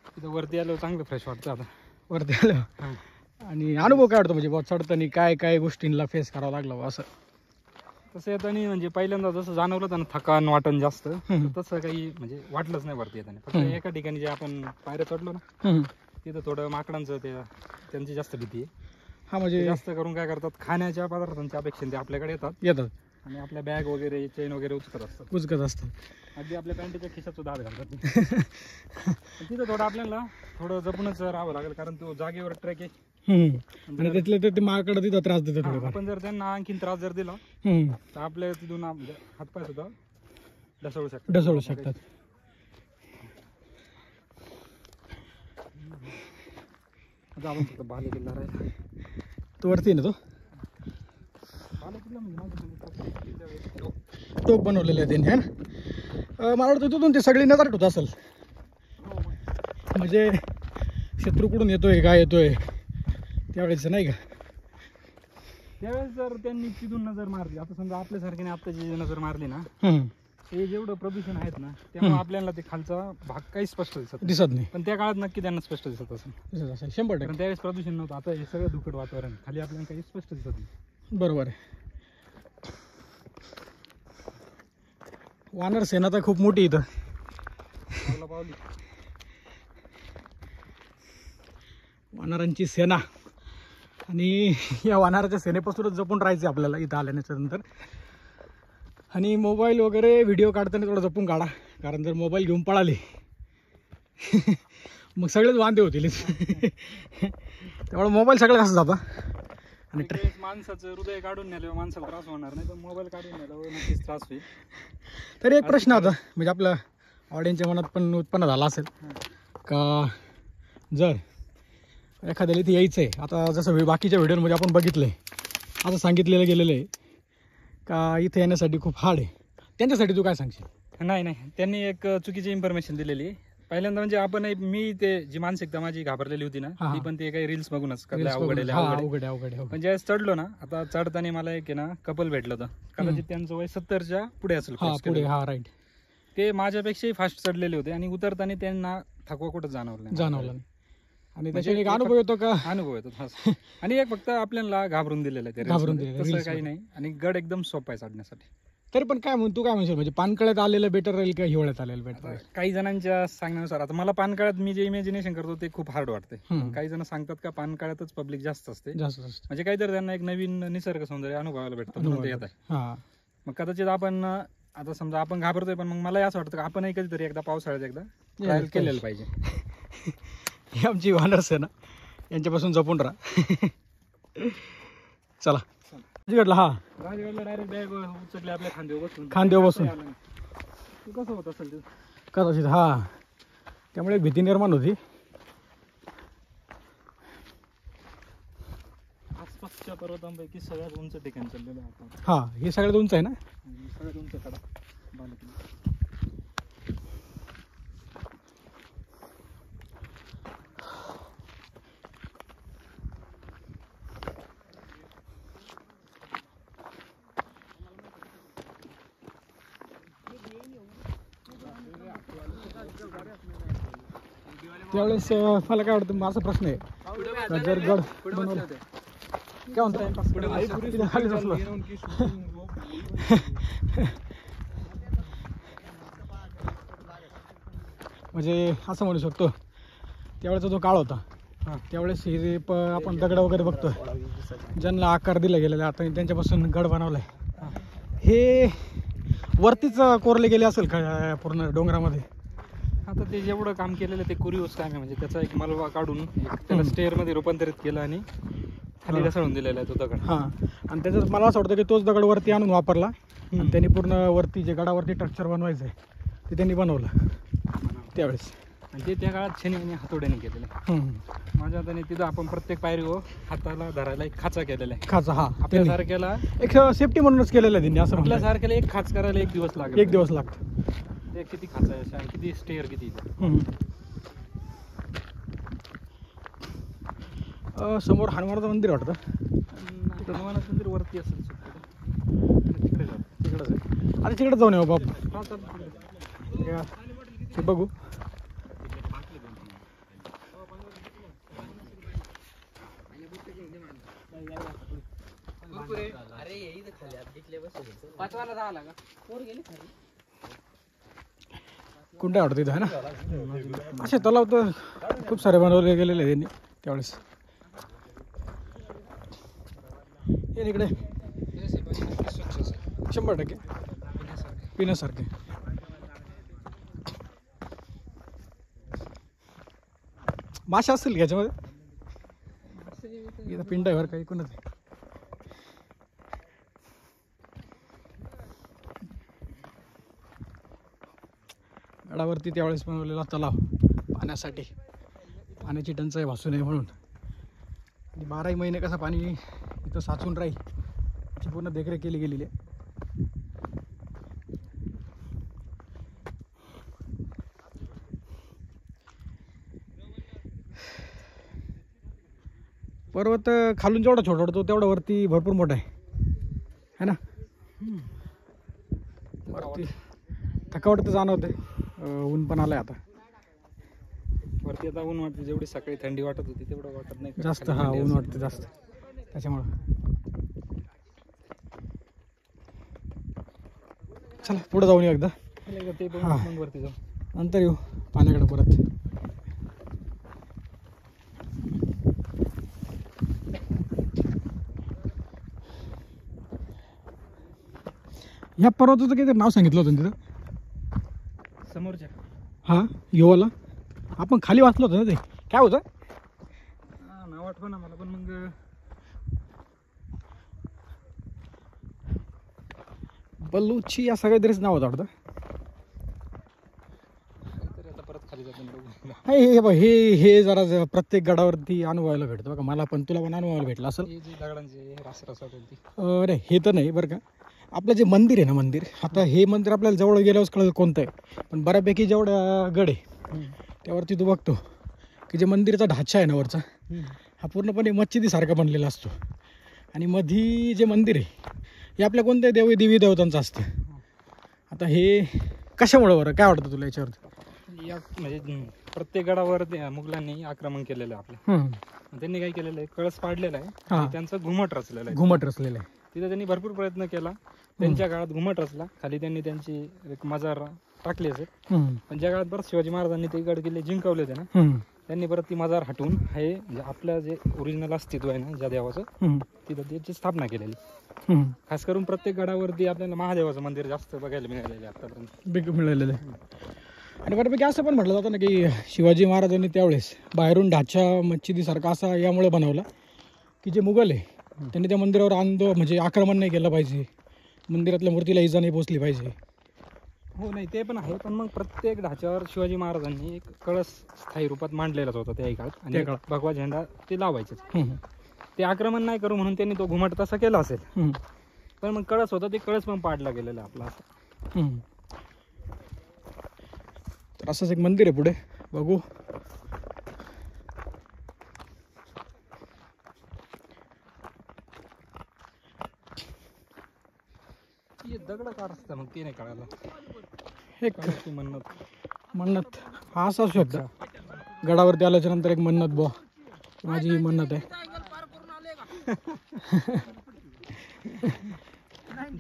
तिथं वरती आल्यावर चांगलं फ्रेश वाटतं आता. वरती आलं? हां. आणि अनुभव काय वाटतो म्हणजे बुवा चढताना काय काय गोष्टींना फेस करावं लागलं बुवा असं? तसं येताना म्हणजे पहिल्यांदा जसं जाणवलं होतं ना थकान वाटण जास्त, हम्म. तसं काही म्हणजे वाटलंच नाही वरती येताना. फक्त हम्म. एका ठिकाणी जे आपण पायऱ्या चढलो ना हम्म. तिथं थोडं माकडांचं त्यांची जास्त भीती आहे. हा ते म्हणजे जास्त करून काय करतात, खाण्याच्या पदार्थांच्या अपेक्षेने ते आपल्याकडे येतात येतात, आणि आपल्या बॅग वगैरे चेन वगैरे उचकत असतात. उचकत असतात. अगदी आपल्या पॅन्टीच्या खिशात सुद्धा हात घालतात. पण तिथं थोडं आपल्याला थोडं जपूनच राहावं लागेल, कारण तो जागेवर ट्रेक आहे. आणि त्यातलं ते माकडं तिथं त्रास देतात हा, थोडेफार. आपण जर त्यांना आणखीन त्रास जर दिला हम्म. तर आपल्या तिथून म्हणजे हातपाय सुद्धा ढसळू शकतात. ढसळू शकतात. आता आपण फक्त बाले किल्ला राहिला. तो वरती आहे ना, तो बाले किल्ला म्हणजे माझ्या टोक बनवलेलं आहे त्यांनी, है ना? मला वाटतं तिथून ते सगळी नजर ठेवत असेल, म्हणजे शत्रू कुठून येतोय काय येतोय त्यावेळेस, नाही का? त्यावेळेस जर त्यांनी तिथून नजर मारली, आता समजा आपल्यासारख्याने आता जी नजर मारली ना, हम्म. ते जेवढं प्रदूषण आहेत ना त्यामुळे आपल्याला ते खालचा भाग काही स्पष्ट दिसत नाही. दिसत नाही. पण त्या काळात नक्की त्यांना स्पष्ट दिसत असेल, दिसत असेल 100%. कारण त्यावेळेस प्रदूषण नव्हतं. आता हे सगळं धुकट वातावरण, खाली आपल्याला काही स्पष्ट दिसत नाही. बरोबर आहे. वानर सेना तर खूप मोठी इथं. पावला पावली. वानरांची सेना, आणि या वानराच्या सेनेपासूनच जपून राहायचे आपल्याला इथं आल्यानंतर नंतर. आणि मोबाईल वगैरे व्हिडिओ काढताना थोडं जपून काढा, कारण जर मोबाईल घेऊन पळाले मग सगळेच वांदे होतील. त्यामुळे मोबाईल सगळं कसं जाता. आणि त्यावेळेस माणसाचं हृदय काढून नेल्यावर माणसाला त्रास होणार नाही, पण मोबाईल काढून नेल्यावर नक्कीच त्रास होईल. तरी एक प्रश्न आता म्हणजे आपल्या ऑडियन्सच्या मनात पण उत्पन्न झाला असेल का, जर एखाद्याला इथे यायचं आहे, आता जसं बाकीच्या व्हिडिओमध्ये आपण बघितलं आहे, असं सांगितलेलं गेलेलं आहे का इथे येण्यासाठी खूप हार्ड आहे, त्यांच्यासाठी तू काय सांगशील? नाही, त्यांनी एक चुकीची इन्फॉर्मेशन दिलेली. पहिल्यांदा म्हणजे आपण मी ते जी मानसिकता माझी घाबरलेली होती ना, हा. ती पण ते काही रील्स बघूनच Reels बघून. अवघड हा, आहे. अवघड आहे. पण ज्यावेळेस चढलो ना, आता चढताना मला एक आहे ना कपल भेटलं होतं, कदाचित त्यांचं वय 70च्या पुढे असेल. हा, course पुढे. केलेलं. हा, राईट. ते माझ्यापेक्षाही फास्ट चढलेले होते आणि उतरताना त्यांना थकवा कुठं जाणवला जाणवलं नाही. आणि म्हणजे त्याच्याने एक एक अनुभव येतो का? अनुभव येतो खास. आणि एक फक्त आपल्याला घाबरून दिलेलं आहे ते reels घाबरून मध्ये. दिलेलं, तसं reels काही मध्ये. नाही. आणि गड एकदम सोपा आहे चढण्यासाठी. तरी पण काय तू काय म्हणशील म्हणजे पानकळ्यात आलेलं बेटर राहील का हिवाळ्यात आलेलं बेटर राहील? काही जणांच्या सांगण्यानुसार आता मला पानकाळ्यात मी जे इमॅजिनेशन करतो ते खूप हार्ड वाटते. हम्म. काही जण सांगतात का पानकाळ्यातच पब्लिक जास्त असते, जास्त जास्त म्हणजे काहीतरी त्यांना एक नवीन निसर्ग सौंदर्य अनुभवायला भेटतं म्हणून ते येत आहे. हा मग कदाचित आपण आता समजा आपण घाबरतोय, पण मग मला असं वाटतं की आपणही कधीतरी एकदा पावसाळ्यात एकदा ट्रायल केलेलं पाहिजे. हे आमची वानर्स आहे ना, यांच्यापासून जपून राहा. चला राजगडला. हा राजगडला डायरेक्ट बॅग उचलले आपल्या खांद्यावर बसून कसं होत असेल ते? कदाचित हा, त्यामुळे एक भीती निर्माण होती. आसपासच्या पर्वतांपैकी सगळ्यात उंच ठिकाण चाललेलं आहे आपण. हा हे सगळ्यात उंच आहे ना. सगळ्यात उंच कडा बालेकिल्ला. त्यावेळेस मला काय वाटतं, माझा प्रश्न आहे, जर गड बनवलं काय म्हणतो तिथे खालीच असलं. म्हणजे असं म्हणू शकतो त्यावेळेचा जो काळ होता, त्यावेळेस हे जे आपण दगड वगैरे बघतोय, ज्यांना आकार दिला गेलेला आता त्यांच्यापासून गड बनवलाय, हे वरतीच कोरले गेले असेल का पूर्ण डोंगरामध्ये? आता ते जेवढं काम केलेलं ते कुरिओस काम आहे, म्हणजे त्याचा एक मलबा काढून त्याला स्टेअर मध्ये रूपांतरित केलं आणि खाली ढसळून दिलेला आहे तो दगड. हां, आणि त्याच्यात मला असं वाटतं की तोच दगड वरती आणून वापरला आणि त्यांनी पूर्ण वरती जे गडावरती स्ट्रक्चर बनवायचं आहे ते त्यांनी बनवलं त्यावेळेस. आणि ते त्या काळात छेनी आणि हातोड्याने केलेलं आहे. माझ्या हाताने तिथं आपण प्रत्येक पायरीवर हाताला धरायला एक खाचा केलेला आहे. खाचा, हा आपल्यासारख्याला एक सेफ्टी म्हणूनच केलेलं आहे त्यांनी, असं म्हणलं. आपल्यासारख्याला एक खाच करायला 1 दिवस लागेल. 1 दिवस लागतो. ते किती खाचा आहे अशा, किती स्टेअर किती समोर हनुमानाचं मंदिर वाटतं. हनुमानाचं मंदिर वरती असेल तिकडे जाऊ. तिकडंच आहे. आता तिकडे जाऊन येऊ बाप. हा चालतं. ते बघू. कुंडा वाटतं इथं आहे ना. असे तलाव तर खूप सारे बनवले गेलेले आहेत त्यांनी त्यावेळेस. हे इकडे 100% पिण्यासारखे. मासे असतील का याच्यामध्ये? इथं पिंड आहे बरं, काही कोणच आहे. गडावरती त्यावेळेस बनवलेला तलाव पाण्यासाठी, पाण्याची टंचाई भासू नये म्हणून. 12ही महिने कसं पाणी इथं साचून राहील याची पूर्ण देखरेख केली गेलेली आहे. पर्वत खालून जेवढा छोटा वाटतो तेवढा वरती भरपूर मोठा आहे ना. वरती थकावट तर जाणवते. ऊन पण आलंय आता वरती. आता ऊन वाटते, जेवढी सकाळी थंडी वाटत होती तेवढं वाटत नाही जास्त. हा, ऊन वाटते जास्त त्याच्यामुळं. चला पुढे जाऊन येऊ एकदा. ते बघून हा. मग वरती जाऊ. नंतर येऊ पाण्याकडे परत. ह्या पर्वताचं काहीतरी नाव सांगितलं होतं ना तिथं समोरच्या हा योवाला. आपण खाली वाचलं होतं ना, ते काय होतं? नाव आठव ना मला, पण मग बलुची या सगळ्या तरीच नाव होतं वाटतं. आता परत खाली जातो. हे बघ, हे जरा प्रत्येक गडावरती अनुभवायला भेटतं बघा. मला पण, तुला पण अनुभवायला भेटलं असेल. हे जे दगडांचे रास होती. अरे हे तर नाही बरं का. आपलं जे मंदिर आहे ना, मंदिर, आता हे मंदिर आपल्याला जवळ गेल्यावर कळलं कोणतं आहे, पण बऱ्यापैकी जेवढा गड आहे त्यावरती तू बघतो की जे मंदिराचा ढाचा आहे ना वरचा, हा पूर्णपणे मस्जिदीसारखा बनलेला असतो. आणि मधी जे मंदिर आहे हे आपल्या कोणत्या देवी देवतांचं असतं. आता हे कशामुळं बरं, काय वाटतं तुला याच्यावरती? या म्हणजे प्रत्येक गडावर मुघलांनी आक्रमण केलेलं आहे आपलं. त्यांनी काय केलेलं आहे, कळस पाडलेला आहे, हां. त्यांचं घुमट रचलेलं आहे. घुमट रचलेलं आहे. तिथे त्यांनी भरपूर प्रयत्न केला. त्यांच्या काळात घुमट रचला, खाली त्यांनी त्यांची एक मजार टाकली असेल. पण ज्या काळात परत शिवाजी महाराजांनी ते गड किल्ले जिंकवले होते ना, त्यांनी परत ती मजार हटवून हे म्हणजे आपलं जे ओरिजिनल अस्तित्व आहे ना ज्या देवाचं, तिथं त्याची स्थापना केलेली. खास करून प्रत्येक गडावरती आपल्याला महादेवाचं मंदिर जास्त बघायला मिळालेलं आहे आतापर्यंत. मिळालेलं आहे. आणि बऱ्यापैकी असं पण म्हटलं जातं ना की शिवाजी महाराजांनी त्यावेळेस बाहेरून ढाचा मस्जिदीसारखा असा यामुळे बनवला की जे मुघल आहे त्यांनी त्या मंदिरावर म्हणजे आक्रमण नाही केलं पाहिजे, मंदिरातल्या मूर्तीला इजा नाही पोचली पाहिजे. हो नाही ते पण आहे, पण मग प्रत्येक ढाच्यावर शिवाजी महाराजांनी एक कळस स्थायी रूपात मांडलेलाच होता त्या काळात. आणि भगवा झेंडा ते लावायचे. ते आक्रमण नाही करू म्हणून त्यांनी तो घुमट तसा केला असेल. पण मग कळस होता, ते कळस पण पाडला गेलेला आपला असं. तर असंच एक मंदिर आहे पुढे, बघू. दगड कार असतं मग ते नाही कळायला. एक म्हणत मन्नत हा असा असू शकता, गडावरती आल्याच्या नंतर एक मन्नत बुवा, माझी ही मन्नत आहे.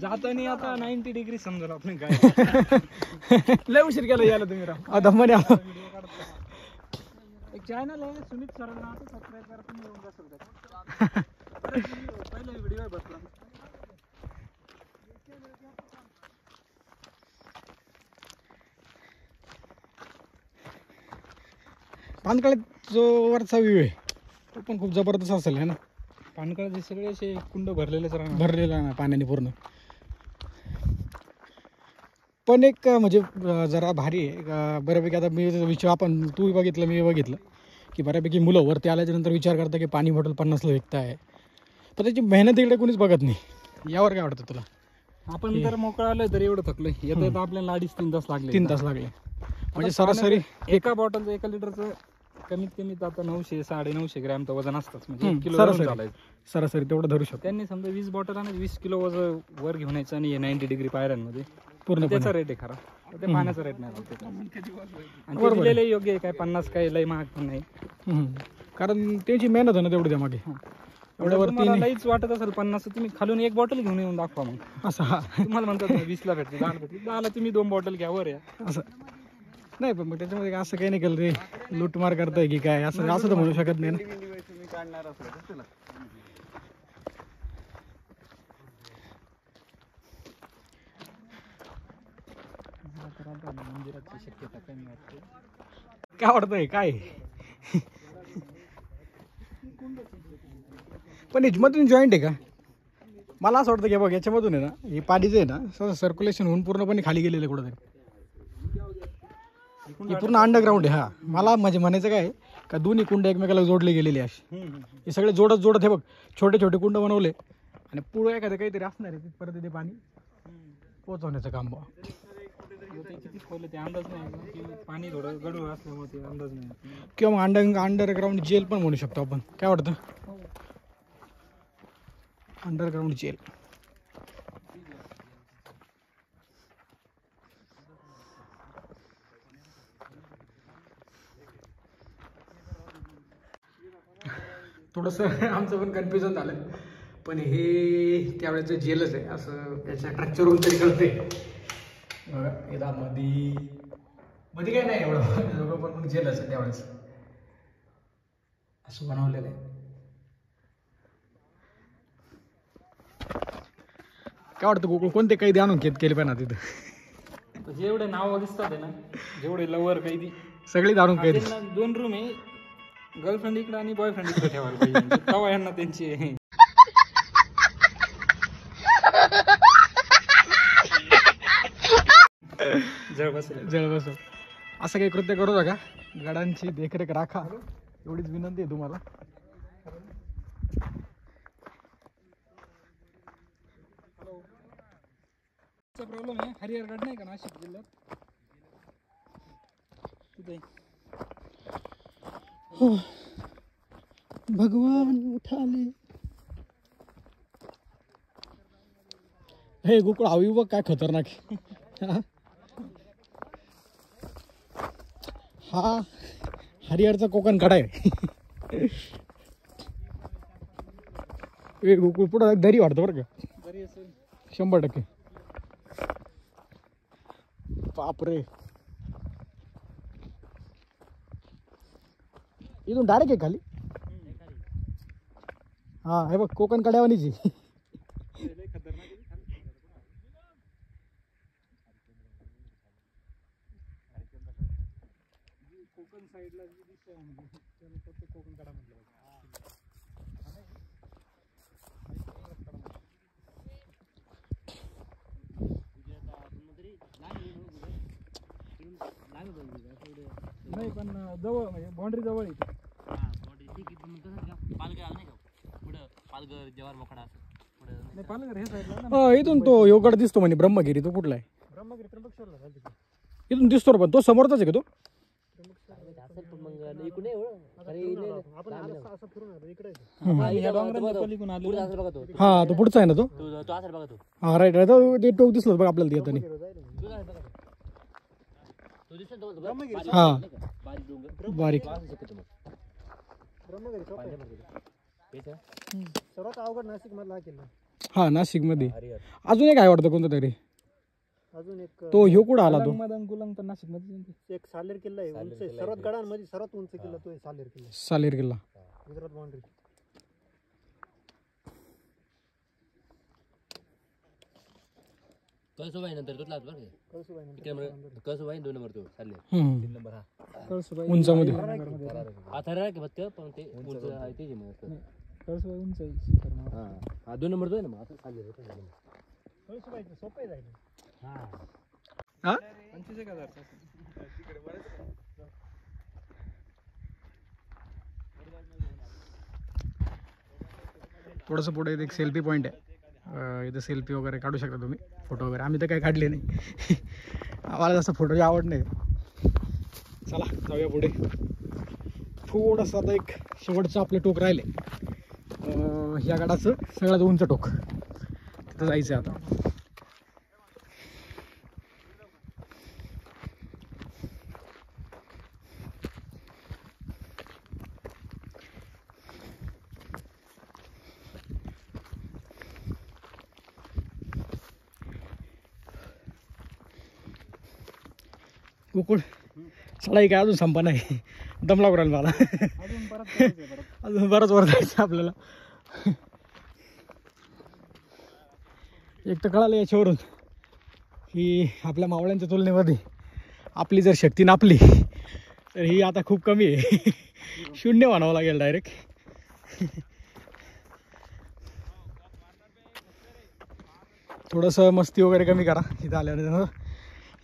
जाताना आता 90 डिग्री समजा आपण काय लय उशीर केला यायला तुम्ही राव. धम्माने आलो. एक चॅनल आहे सुमित सरांना, सबस्क्राईब करा तुम्ही, येऊन बसवतात. पहिला व्हिडिओ आहे बसला. पानकळ्यात जो वरचा व्ह्यू आहे तो पण खूप जबरदस्त असेल है ना. पानकळाचे सगळे असे कुंड भरलेलेच राहणार, भरलेला ना पाण्याने पूर्ण. पण एक म्हणजे जरा भारी आहे बऱ्यापैकी. आता मी विचार आपण तू बघितलं मी बघितलं की बऱ्यापैकी मुलं वरती आल्याच्या नंतर विचार करता की पाणी बॉटल 50ला विकत आहे, पण त्याची मेहनत इकडे कोणीच बघत नाही. यावर काय वाटतं तुला? आपण जर मोकळं आलोय तर एवढं थकलोय, येता येता आपल्याला 2.5-3 तास लागले. 3 तास लागले म्हणजे सरासरी एका बॉटलचं 1 लिटरचं कमीत कमी आता 900-950 ग्रॅम तर वजन असतंच. म्हणजे 1 किलो सरासरी सरासरी तेवढं धरू शकतो. त्यांनी समजा 20 बॉटल आणि 20 किलो वजन वर घेऊन यायचं आणि 90 डिग्री पायऱ्यांमध्ये पूर्ण त्याचा रेट आहे खरा. ते पाण्याचा रेट नाही लागतो आणि ते दिलेलं योग्य आहे. काय 50 काय लय महाग पण नाही, कारण त्याची मेहनत आहे ना तेवढी त्यामागे. एवढ्यावरती लईच वाटत असेल 50, तुम्ही खालून 1 बॉटल घेऊन येऊन दाखवा. मग असं तुम्हाला म्हणतात 20ला भेटते, 10ला भेटते, 10ला तुम्ही 2 बॉटल घ्या वर या असं नाही. पण मग त्याच्यामध्ये असं काही नाही केलं रे लूटमार करताय की काय, असं असं तर म्हणू शकत नाही ना. मंदिराची शक्यता कमी वाटते. काय वाटतंय काय? पण याच्यामधून जॉईंट आहे का? मला असं वाटतं की बघ याच्यामधून आहे ना, हे पाणी जे आहे ना सर्क्युलेशन होऊन पूर्णपणे खाली गेलेलं आहे कुठंतरी. हे पूर्ण अंडरग्राऊंड आहे. हा मला म्हणजे म्हणायचं काय आहे का दोन्ही कुंड एकमेकाला जोडले गेलेले असे. हे सगळे जोडत जोडत हे बघ छोटे छोटे कुंड बनवले आणि पुढे एखादं काहीतरी असणार आहे तिथपर्यंत ते पाणी पोहोचवण्याचं काम बघ. किती खोल ते अंदाज नाही की पाणी थोडं गडूळ असल्यामुळे ते अंदाज नाही. किंवा अंडरग्राऊंड जेल पण म्हणू शकतो आपण. काय वाटतं? Underground jail. थोडंसं आमचं पण कन्फ्युजन झालं, पण हे त्यावेळेचं जेलच आहे असं त्याच्या स्ट्रक्चरवरून तरी कळते. बघा मध्ये काय नाही एवढं, पण मग जेलच आहे त्यावेळेस असं बनवलेलं आहे. काय वाटतं गोकुळ कोणते कैदी आणून केले पाहिजे ना तिथं? जेवढे नाव दिसतात आहे ना, जेवढे लवर कैदी सगळे आणून कैदी. 2 रूम आहे, गर्लफ्रेंड इकडे आणि बॉयफ्रेंड इकडे ठेवायला पाहिजे. तेव्हा यांना त्यांची जळ बसेल. असं काही कृत्य करू नका, गडांची देखरेख राखा एवढीच विनंती आहे तुम्हाला. प्रॉब्लेम आहे हरिहरगड नाही का नाशिक जिल्ह्यात तिथे. भगवान उठाले. हे गोकुळ हवी बघ काय खतरनाक. हा हरिहरचा कोकण कडा आहे. गोकुळ पुढं दरी वाटतं बरं का. 100%. बापरे, इथून डायरेक्ट आहे खाली. हा हे बघ कोकण कड्यावानीची. कोकण साईडला जी दिसते म्हणजे त्याला फक्त कोकण कडा म्हटलं नाही, पण जवळ म्हणजे बाउंड्री जवळ आहे. नाही पालघर हे साईडला इथून तो योगड दिसतो म्हणे ब्रह्मगिरी. तो कुठला आहे? ब्रह्मगिरी त्र्यंबकेश्वरला झाली तिथे. इथून दिसतो पण तो समोरचाच आहे का तो? आपण असं फिरून आलो इकडे. हा तो पुढचा आहे ना तो. हा राईट राईट, ते टोक दिसलं बघ आपल्याला येताना. हा बारीक. ब्रह्मगिरी सोपं आहे. सर्वात अवघड नाशिक मधला हा किल्ला. हा नाशिक मध्ये अजून एक आहे वाटतं कोणता तरी. अजून एक तो ह्यो कुठं आला तो? गुलंग तर नाशिक मध्ये एक सालेर किल्ला आहे. उंच आहे. सर्वात गडांमध्ये सर्वात उंच किल्ला तो आहे सालेर किल्ला. सालेर किल्ला. गुजरात बाउंड्री. कळसुबाई नंतर तुला बरं कळसुबाई नंतर. कळसुबाई 2 नंबर तो चालले 3 नंबर. हा उंचामध्ये. आता राह की बघ पण ते उंच आहे ते मग. उंच आहे. हा 2 नंबर तो आहे ना मग. असं चालले कळसुबाईचं सोपं आहे जायला. हा हा 25,000. थोडंसं पुढे एक सेल्फी पॉईंट आहे. इथं सेल्फी वगैरे काढू शकता तुम्ही. फोटो वगैरे आम्ही तर काही काढले नाही. आम्हाला जास्त फोटोची आवड नाही. चला जाऊया पुढे. थोडंसं आता एक शेवटचं आपले टोक राहिले. ह्या गडाचं सगळ्यात उंच टोक तिथं जायचं आहे आता. गोकुळ चढाई काय अजून संपा नाही. दम लागू राहिला मला. अजून बरंच वर जायचं आपल्याला. एक तर कळालं याच्यावरून की आपल्या मावळ्यांच्या तुलनेमध्ये आपली जर शक्ती नापली तर ही आता खूप कमी आहे. शून्य म्हणावं लागेल डायरेक्ट. थोडंसं मस्ती वगैरे कमी करा इथं आल्यानंतर.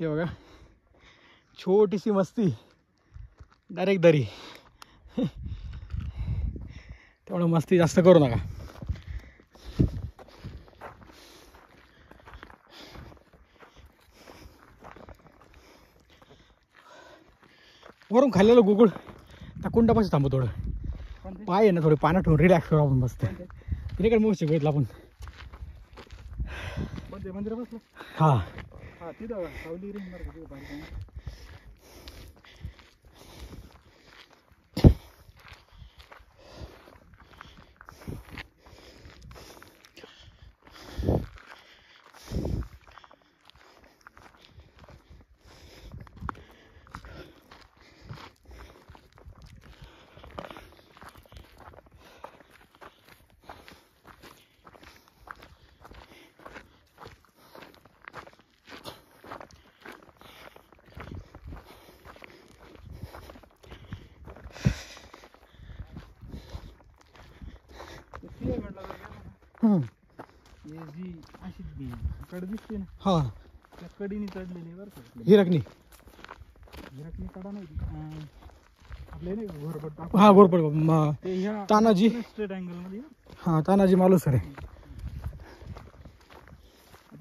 हे बघा छोटीशी मस्ती डायरेक्ट दरी. तेवढं मस्ती जास्त करू नका. वरून खाल्लेलं गुगुळ त्या कुंडापाशी थांबू. थोडं पाय आहे ना थोडे पाण्यात ठेवून रिलॅक्स करू आपण. मस्त तिने काय मोठी बघितलं आपण. मंदिर बसलं. हा हा तिथं सावली रे बरं का तिथं बाहेर. जी अशी कड दिसते ना हा त्या कडीने चढलेली बरं का. हिरकणी. हिरकणी कडा नाही आपले नाही घोरपट. हा घोरपड ते ह्या तानाजी. स्ट्रेट अँगल मध्ये. हा तानाजी मालुसरे आहे.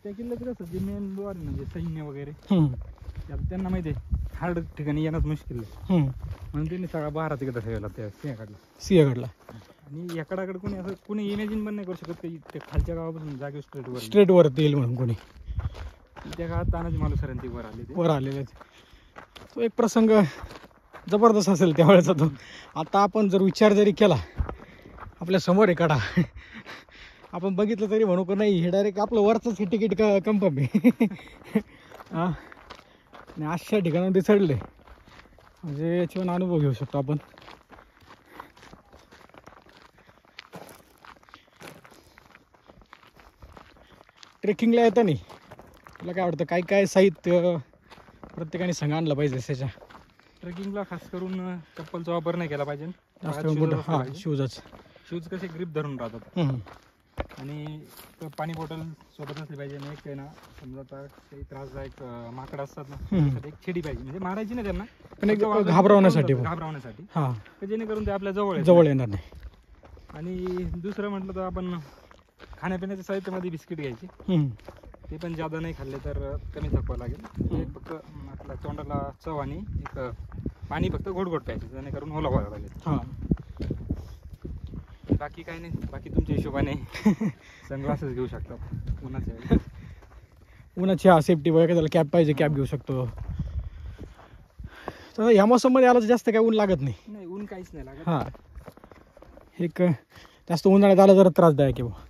त्या किल्ल्याचं कसं जे मेन द्वार म्हणजे सैन्य वगैरे त्यांना माहिती आहे हार्ड ठिकाणी येणंच मुश्किल आहे. म्हणून त्यांनी सगळा बारा तिकडे ठेवला त्या सिंहगडला. सिंहगडला. आणि एकाडाकडे कोणी असं कोणी इमॅजिन पण नाही करू शकत की ते खालच्या गावापासून जागे स्ट्रेटवर स्ट्रेटवर येईल म्हणून कोणी. त्या काळात तानाजी मालुसऱ्यांची वर आले ते. वर आलेले. तो एक प्रसंग जबरदस्त असेल त्यावेळेचा तो. आता आपण जर विचार जरी केला आपल्या समोर आहे कडा आपण बघितलं तरी म्हणू का नाही, हे डायरेक्ट आपलं वरचंच हे तिकीट कन्फर्म आहे. हां, आणि अशा ठिकाणावर ते चढले म्हणजे याच्यावर अनुभव घेऊ शकतो आपण. ट्रेकिंगला येतं नाही तुला काय वाटतं, काय काय साहित्य प्रत्येकाने संग आणलं पाहिजे त्याच्या? ट्रेकिंगला खास करून चप्पलचा वापर नाही केला पाहिजे. जास्त मोठं हां शूजच. शूज कसे ग्रिप धरून राहतात. हम्म. आणि पाणी बॉटल सोबत असली पाहिजे. आणि एक आहे ना, समजा आता काही त्रासदायक माकड असतात ना, त्यासाठी एक छेडी पाहिजे. म्हणजे मारायची नाही त्यांना, पण एक फक्त वाजवून घाबरवण्यासाठी. घाबरवण्यासाठी, हां, तर जेणेकरून ते आपल्या जवळ जवळ येणार नाही. आणि दुसरं म्हटलं तर आपण खाण्यापिण्याच्या साहित्यामध्ये बिस्किट घ्यायची. हम्म. ते पण जादा नाही खाल्ले तर कमी थकवा लागेल. एक फक्त आपल्या तोंडाला चव आणि एक पाणी फक्त घोट घोट प्यायचं, जेणेकरून ओला व्हायला लागेल. हां, बाकी काही नाही. बाकी तुमच्या हिशोबाने सनग्लासेस घेऊ शकतात उन्हाच्या वेळी. उन्हाची हा सेफ्टी वगैरे त्याला कॅप पाहिजे, कॅप घेऊ शकतो. तर ह्या मोसममध्ये आलं तर जास्त काय ऊन लागत नाही. नाही, ऊन काहीच नाही लागत. हां, एक जास्त उन्हाळ्यात आलं जरा त्रासदायक आहे.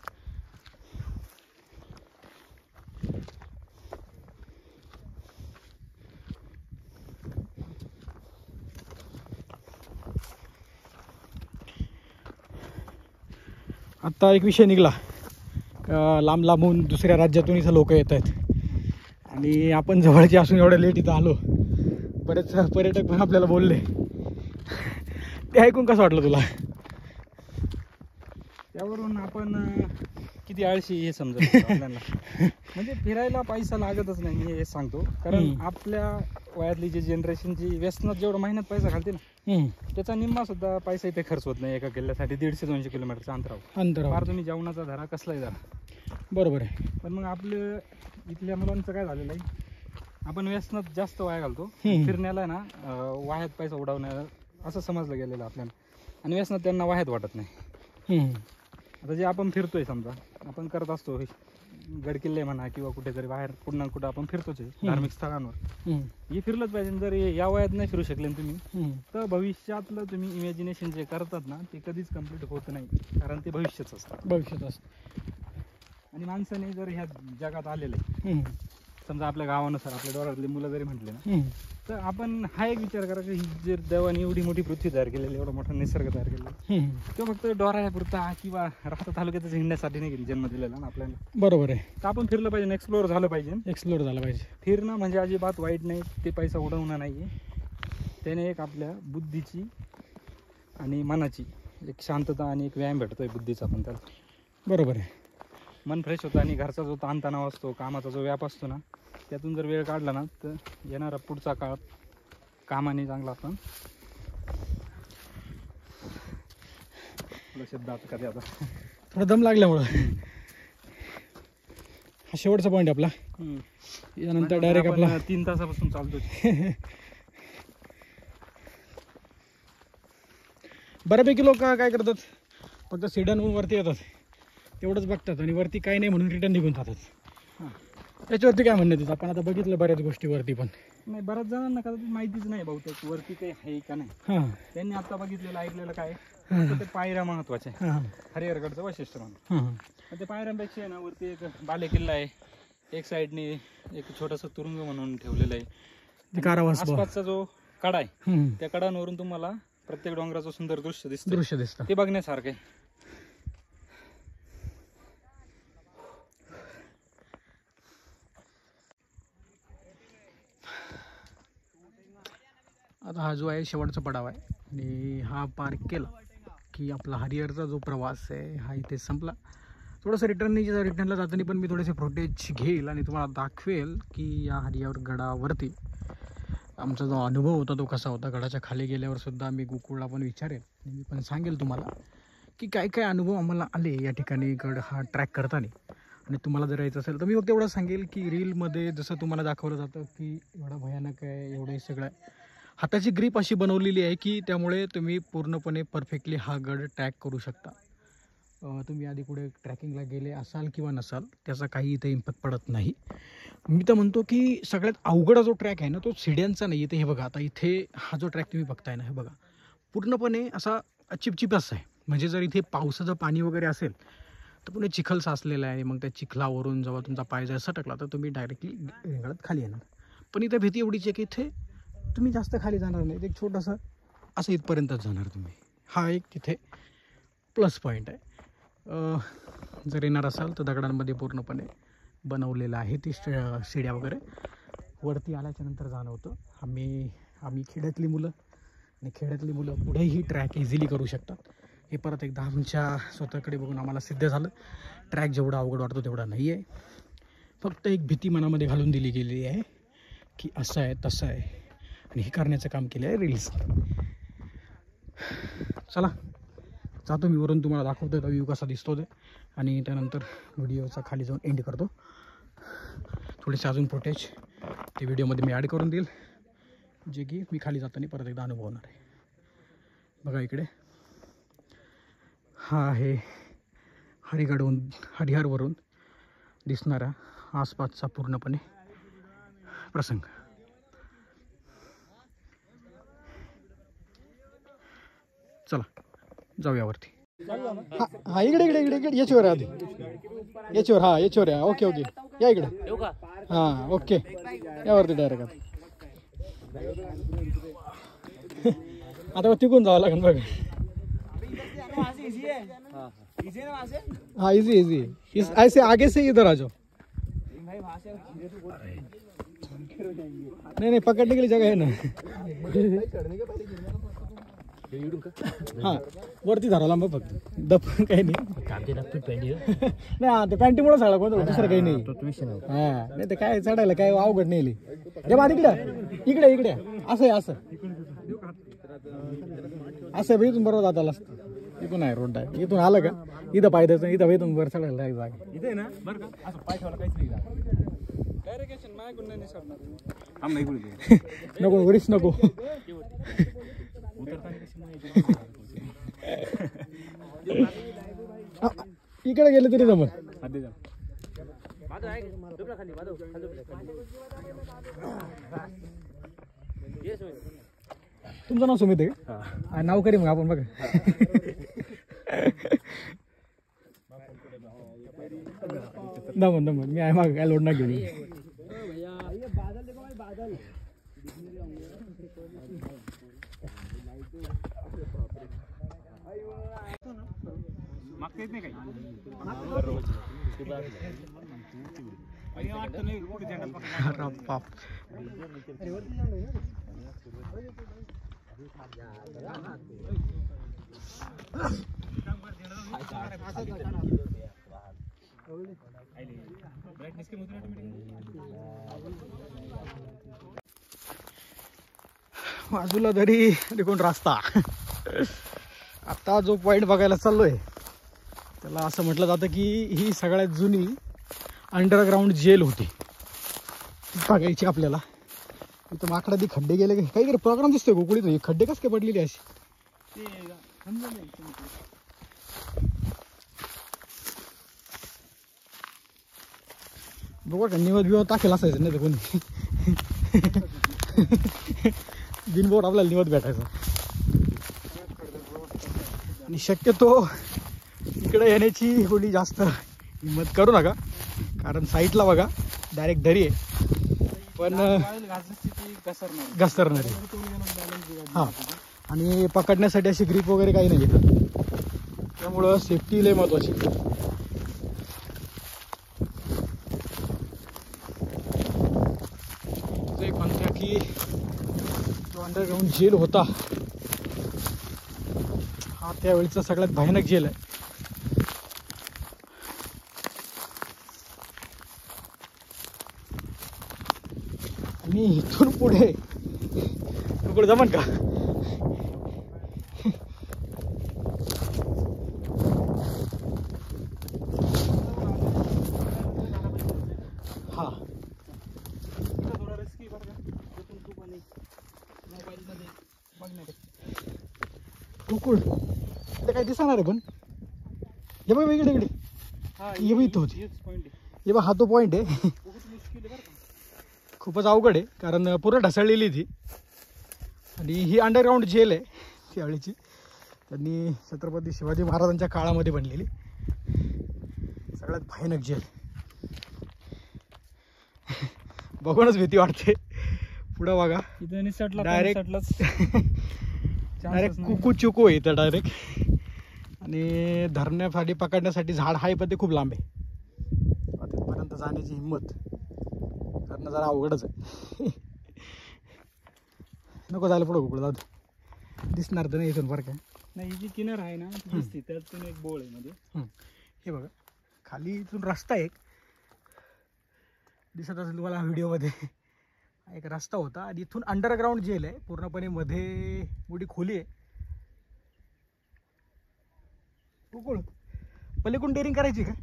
आत्ता एक विषय निघाला, लांब लांबून दुसऱ्या राज्यातून इथं लोक येत आहेत आणि आपण जवळचे असून एवढं लेट इथं आलो. बरेच पर्यटक पण आपल्याला बोलले. ते ऐकून कसं वाटलं तुला? त्यावरून आपण किती आळशी हे समजत आपल्याला. म्हणजे फिरायला पैसा लागतच नाही, मी हे सांगतो. कारण आपल्या वयातली जी जनरेशनची व्यसनात जेवढं महिन्यात पैसा घालते ना, त्याचा निम्मा सुद्धा पैसा इथे खर्च होत नाही. एका किल्ल्यासाठी 150-200 किलोमीटरचं अंतरावर. फार तुम्ही जेवणाचा धरा कसलाही धरा. बरोबर आहे. पण मग आपलं इथल्या मुलांचं काय झालेलं आहे, आपण व्यसनात जास्त वाया घालतो. फिरण्याला ना वाह्यात पैसा उडवण्याला असं समजलं गेलेलं आपल्याला. आणि व्यसनात त्यांना वाह्यात वाटत नाही. आता जे आपण फिरतोय, समजा आपण करत असतो गड किल्ले म्हणा किंवा कुठेतरी बाहेर कुठं ना कुठं आपण फिरतोच आहे धार्मिक स्थळांवर. हे फिरलंच पाहिजे. जर या वयात नाही फिरू शकले तुम्ही, तर भविष्यातलं तुम्ही इमॅजिनेशन जे करतात ना, ते कधीच कम्प्लीट होत नाही. कारण ते भविष्यच असतं. भविष्यात असतं. आणि माणसाने जर ह्या जगात आलेलं आहे, समजा आपल्या गावानुसार आपल्या डोळ्यातली मुलं जरी म्हटले ना, तर आपण हा एक विचार करा की ही जर देवाने एवढी मोठी पृथ्वी तयार केलेली, एवढा मोठा निसर्ग तयार केलेला, किंवा फक्त डोरायापुरता किंवा राहता तालुक्यातच हिंडण्यासाठी नाही जन्म दिलेला ना आपल्याला. बरोबर आहे. तर आपण फिरलं पाहिजे, एक्सप्लोअर झालं पाहिजे. एक्सप्लोअर झालं पाहिजे. फिरणं म्हणजे अजिबात वाईट नाही, ते पैसा उडवणं नाही आहे. त्याने एक आपल्या बुद्धीची आणि मनाची एक शांतता आणि एक व्यायाम भेटतोय बुद्धीचा पण त्याला. बरोबर आहे. मन फ्रेश होतं. आणि घरचा जो ताणतणाव असतो, कामाचा जो व्याप असतो ना, त्यातून जर वेळ काढला ना, तर येणारा पुढचा काळ कामाने चांगला आपण शब्द आता कधी आता थोडा दम लागल्यामुळं. हा शेवटचा पॉईंट आपला. यानंतर डायरेक्ट आपला 3 तासापासून चालतो. बऱ्यापैकी लोक काय करतात, फक्त सिडनहून वरती येतात, तेवढंच बघतात आणि वरती काही नाही म्हणून रिटर्न निघून जातात. त्याच्यावरती काय म्हणणं तिथं? आपण आता बघितलं बऱ्याच गोष्टी वरती, पण नाही, बऱ्याच जणांना कदाचित माहितीच नाही बहुतेक वरती काही आहे का नाही. हां, त्यांनी आता बघितलेलं ऐकलेलं काय, ते पायऱ्या महत्वाच्या आहे. हां, हरिहरगडचं वैशिष्ट्य म्हणून. हां, पण ते पायऱ्यांपेक्षा आहे ना, वरती एक बालेकिल्ला आहे. एक साईडने एक छोटंसं तुरुंग म्हणून ठेवलेलं आहे. कारावास आसपासचा जो कडा आहे, त्या कडांवरून तुम्हाला प्रत्येक डोंगराचं सुंदर दृश्य दिसतं. ते बघण्यासारखं आहे. आता हा जो आहे शेवटचा पडाव आहे आणि हा पार केला की आपला हरिहरचा जो प्रवास आहे हा इथे संपला. थोडंसं रिटर्नला जाताना पण मी थोडेसे फुटेज घेईल आणि तुम्हाला दाखवेल की या हरिहर गडावरती आमचा जो अनुभव होता तो कसा होता. गडाच्या खाली गेल्यावर सुद्धा मी गोकुळला पण विचारेल आणि मी पण सांगेल तुम्हाला की काय काय अनुभव आम्हाला आले या ठिकाणी गड हा ट्रॅक करताना. आणि तुम्हाला जर यायचं असेल तर मी फक्त एवढं सांगेल की रीलमध्ये जसं तुम्हाला दाखवलं जातं की एवढं भयानक आहे, एवढं सगळं हाताची ग्रीप अशी बनवलेली आहे की त्यामुळे तुम्ही पूर्णपणे परफेक्टली हा गड ट्रॅक करू शकता. तुम्ही आधी कुठे ट्रॅकिंगला गेले असाल किंवा नसाल त्याचा काही इथे इम्पॅक्ट पडत नाही. मी तर म्हणतो की सगळ्यात अवघड जो ट्रॅक आहे ना तो शिड्यांचा नाही. इथे हे बघा, आता इथे हा जो ट्रॅक तुम्ही बघताय ना, हे बघा पूर्णपणे असा चिपचिप असा आहे. म्हणजे जर इथे पावसाचं पाणी वगैरे असेल तर पुढे चिखल साचलेला आहे. मग त्या चिखलावरून जेव्हा तुमचा पाय जर सटकला तर तुम्ही डायरेक्टली रेंगाळत खाली येणार. पण इथं भीती एवढीच आहे की इथे तुम्ही जास्त खाली जाणार नाही. एक छोटंसं असं इथपर्यंतच जाणार तुम्ही. हा एक तिथे प्लस पॉईंट आहे. जर येणार असाल तर दगडांमध्ये पूर्णपणे बनवलेलं आहे ती शिड्या वगैरे. वरती आल्याच्यानंतर जाणवतं. आम्ही खेड्यातली मुलं आणि खेड्यातली मुलं पुढेही ट्रॅक इझिली करू शकतात. हे परत एकदा आमच्या स्वतःकडे बघून आम्हाला सिद्ध झालं. ट्रॅक जेवढा अवघड वाटतो तेवढा नाही आहे. फक्त एक भीती मनामध्ये घालून दिली गेलेली आहे की असं आहे तसं आहे, आणि हे करण्याचं काम केलं आहे रील्स. चला जातो मी वरून, तुम्हाला दाखवतो तो व्ह्यू कसा दिसतो ते, आणि त्यानंतर व्हिडिओचा खाली जाऊन एंड करतो. थोडेसे अजून फुटेज ते व्हिडिओमध्ये मी ॲड करून देईल, जे की मी खाली जाताना परत एकदा अनुभवणार आहे. बघा इकडे हा आहे हरिहरवरून दिसणारा आसपासचा पूर्णपणे प्रसंग. चला जाऊयावरती. हा इकडे इकडे इकडे इकडे याच्यावर आधी याच्यावर. हा याच्यावर या. ओके ओके या इकडे. हां ओके यावरती डायरेक्ट. आता तिकून जावं लागेल बघा. हाँ इजी इजी. इस ऐसे आगे से इधर आ जाओ. नहीं पकड़ने के लिए जगह है ना. हाँ वरती धरा लांब फक्त दप काही नाही. नाही हा ते पॅन्टीमुळे सगळं कोणतं दुसरं काही नाही. हा नाही ते काय चढायला काय अवघड नाही. हे बा इकडे इकडे इकडे असं आहे असं असं इथून बरोबर जात आला. इथून आहे रोड आहे. इथून आलं का इथं पाय द्यायचं. इथं इथून वर चढायला जागा इथे ना बरं का. असं पाय ठेवायला काहीच नाही. डायरेक्शन माझ्याकडून नाही सरणार. नको वरीच नको. इकडे गेले तरी जमत. तुमचं नाव सुमित आहे का? नाव करी मग आपण बघा. दमन दमन मी आहे माग काय लोड ना घेऊन. बाजूला दरी कोण रस्ता. आता जो पॉइंट बघायला चाललोय त्याला असं म्हटलं जातं की ही सगळ्यात जुनी अंडरग्राऊंड जेल होती. बघायची आपल्याला. इथं माकडादी खड्डे गेले काहीतरी प्रोग्राम दिसतोय गोकुळीत. हे खड्डे कस काय पडलेले असे. बघा का निवड बिवड टाकेल असायचं नाही तर कोणी. बिनबोर्ड आपल्याला निवड भेटायचा. आणि शक्यतो इकडे येण्याची कोणी जास्त हिंमत करू नका, कारण साईडला बघा डायरेक्ट दरी आहे. पण घसरणारी. हां आणि पकडण्यासाठी अशी ग्रीप वगैरे काही नाही घेत, त्यामुळं सेफ्टी लय महत्वाची. एक म्हणत्या की जो अंडरग्राऊंड जेल होता हा त्यावेळीचा सगळ्यात भयानक जेल आहे. आणि इथून पुढे जमन का. हा गोकुळ इथे काय दिसणार आहे पण. हे बघ इकडे इकडे हे बघ इथं होती. हे बघ हा तो पॉईंट आहे. खूपच अवघड आहे कारण पूर्ण ढसळलेली ती. आणि ही अंडरग्राऊंड जेल आहे त्यावेळीची. त्यांनी छत्रपती शिवाजी महाराजांच्या काळामध्ये बनलेली. सगळ्यात भयानक झेल. बघूनच भीती वाटते. पुढं बघा इथं निसटला Direct. डायरेक्ट कुकू चुकू इथं डायरेक्ट. आणि धरण्यासाठी पकडण्यासाठी झाड आहे पण ते खूप लांब आहे. तिथपर्यंत जाण्याची हिंमत करणं जरा अवघडच आहे. नको जायला पुढं कुकडं जाऊ दे. दिसणार तर नाही इथून बरं काय. नाही ही जी किनार आहे ना ती दिसते त्यातून एक बोळ आहे मध्ये. हे बघा खाली इथून रस्ता एक दिसत असेल तुम्हाला व्हिडिओमध्ये. एक रस्ता होता आणि इथून अंडरग्राऊंड जेल आहे पूर्णपणे. मध्ये मोठी खोली आहे. कुकुळ पलीकडून डेअरिंग करायची का?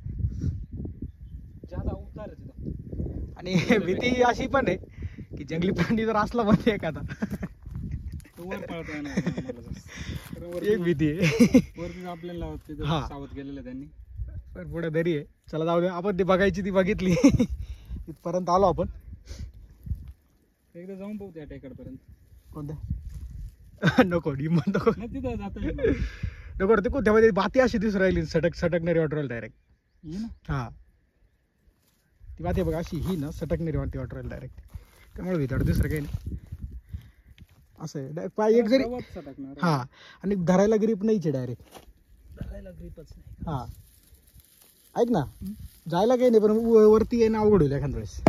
जादा उतार आहे तिथं. आणि भीती अशी पण आहे की जंगली प्राणी जर असला मध्ये एखादा तो वर पळता येणार नाही आम्हाला जास्त. कारण एक वरती भीती आहे. वरती आपल्याला तिथं हा. सावध केलेलं आहे त्यांनी. पण पुढे दरी आहे. चला जाऊ दे आपण ती बघायची ती बघितली. इथपर्यंत आलो आपण. एकदा जाऊन पाहू त्या टेकडपर्यंत. कोणत्या नको हिंमत नको नाही तिथं जाता येईल मला. नको ते त्यामध्ये बाती अशी दिसून राहिली सटकणारी वाटर डायरेक्ट. ये ना. हा ती बाती बघा अशी ही ना सटकणारी वाटर डायरेक्ट. त्यामुळे भीतर दुसरं काही नाही. असं आहे डायरेक्ट पाय एक जरी गवत सटकणार. हा आणि धरायला ग्रीप नाहीच डायरेक्ट. धरायला ग्रीपच नाही. हा ऐक ना जायला काही नाही पण वरती आहे ना अवघड होईल एखाद्या वेळेस.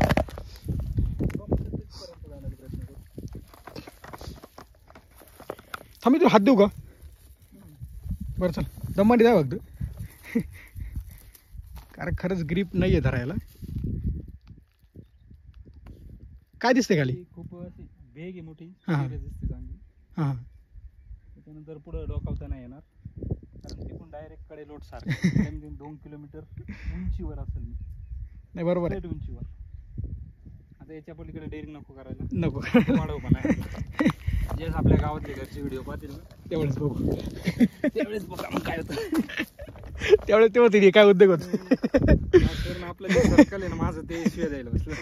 थांबी तू हात देऊ का? बरं चल दमाडी जा फक्त. कारण खरंच ग्रीप नाही आहे धरायला. काय दिसते खाली? ती खूप अशी भेग आहे मोठी. हा. शिर दिसते चांगली. हां त्याच्यानंतर पुढे डोकावता नाही येणार कारण तिकडून डायरेक्ट कडे लोट सारखं 2 किलोमीटर उंचीवर असेल मी. नाही बरोबर आहे. थेट उंचीवर. आता याच्या पलीकडे डेअरिंग नको करायला. नको वाढव पण आहे. जेव्हा आपल्या गावातले घरचे व्हिडिओ पाहतील ना तेवढंच बघू. त्यावेळेस बघा मग काय होतं. त्यावेळेस तेव्हा तिने काय उद्योग होत. कारण आपलं जे सर्कल आहे ना माझं ते शिवाय द्यायला बसलं.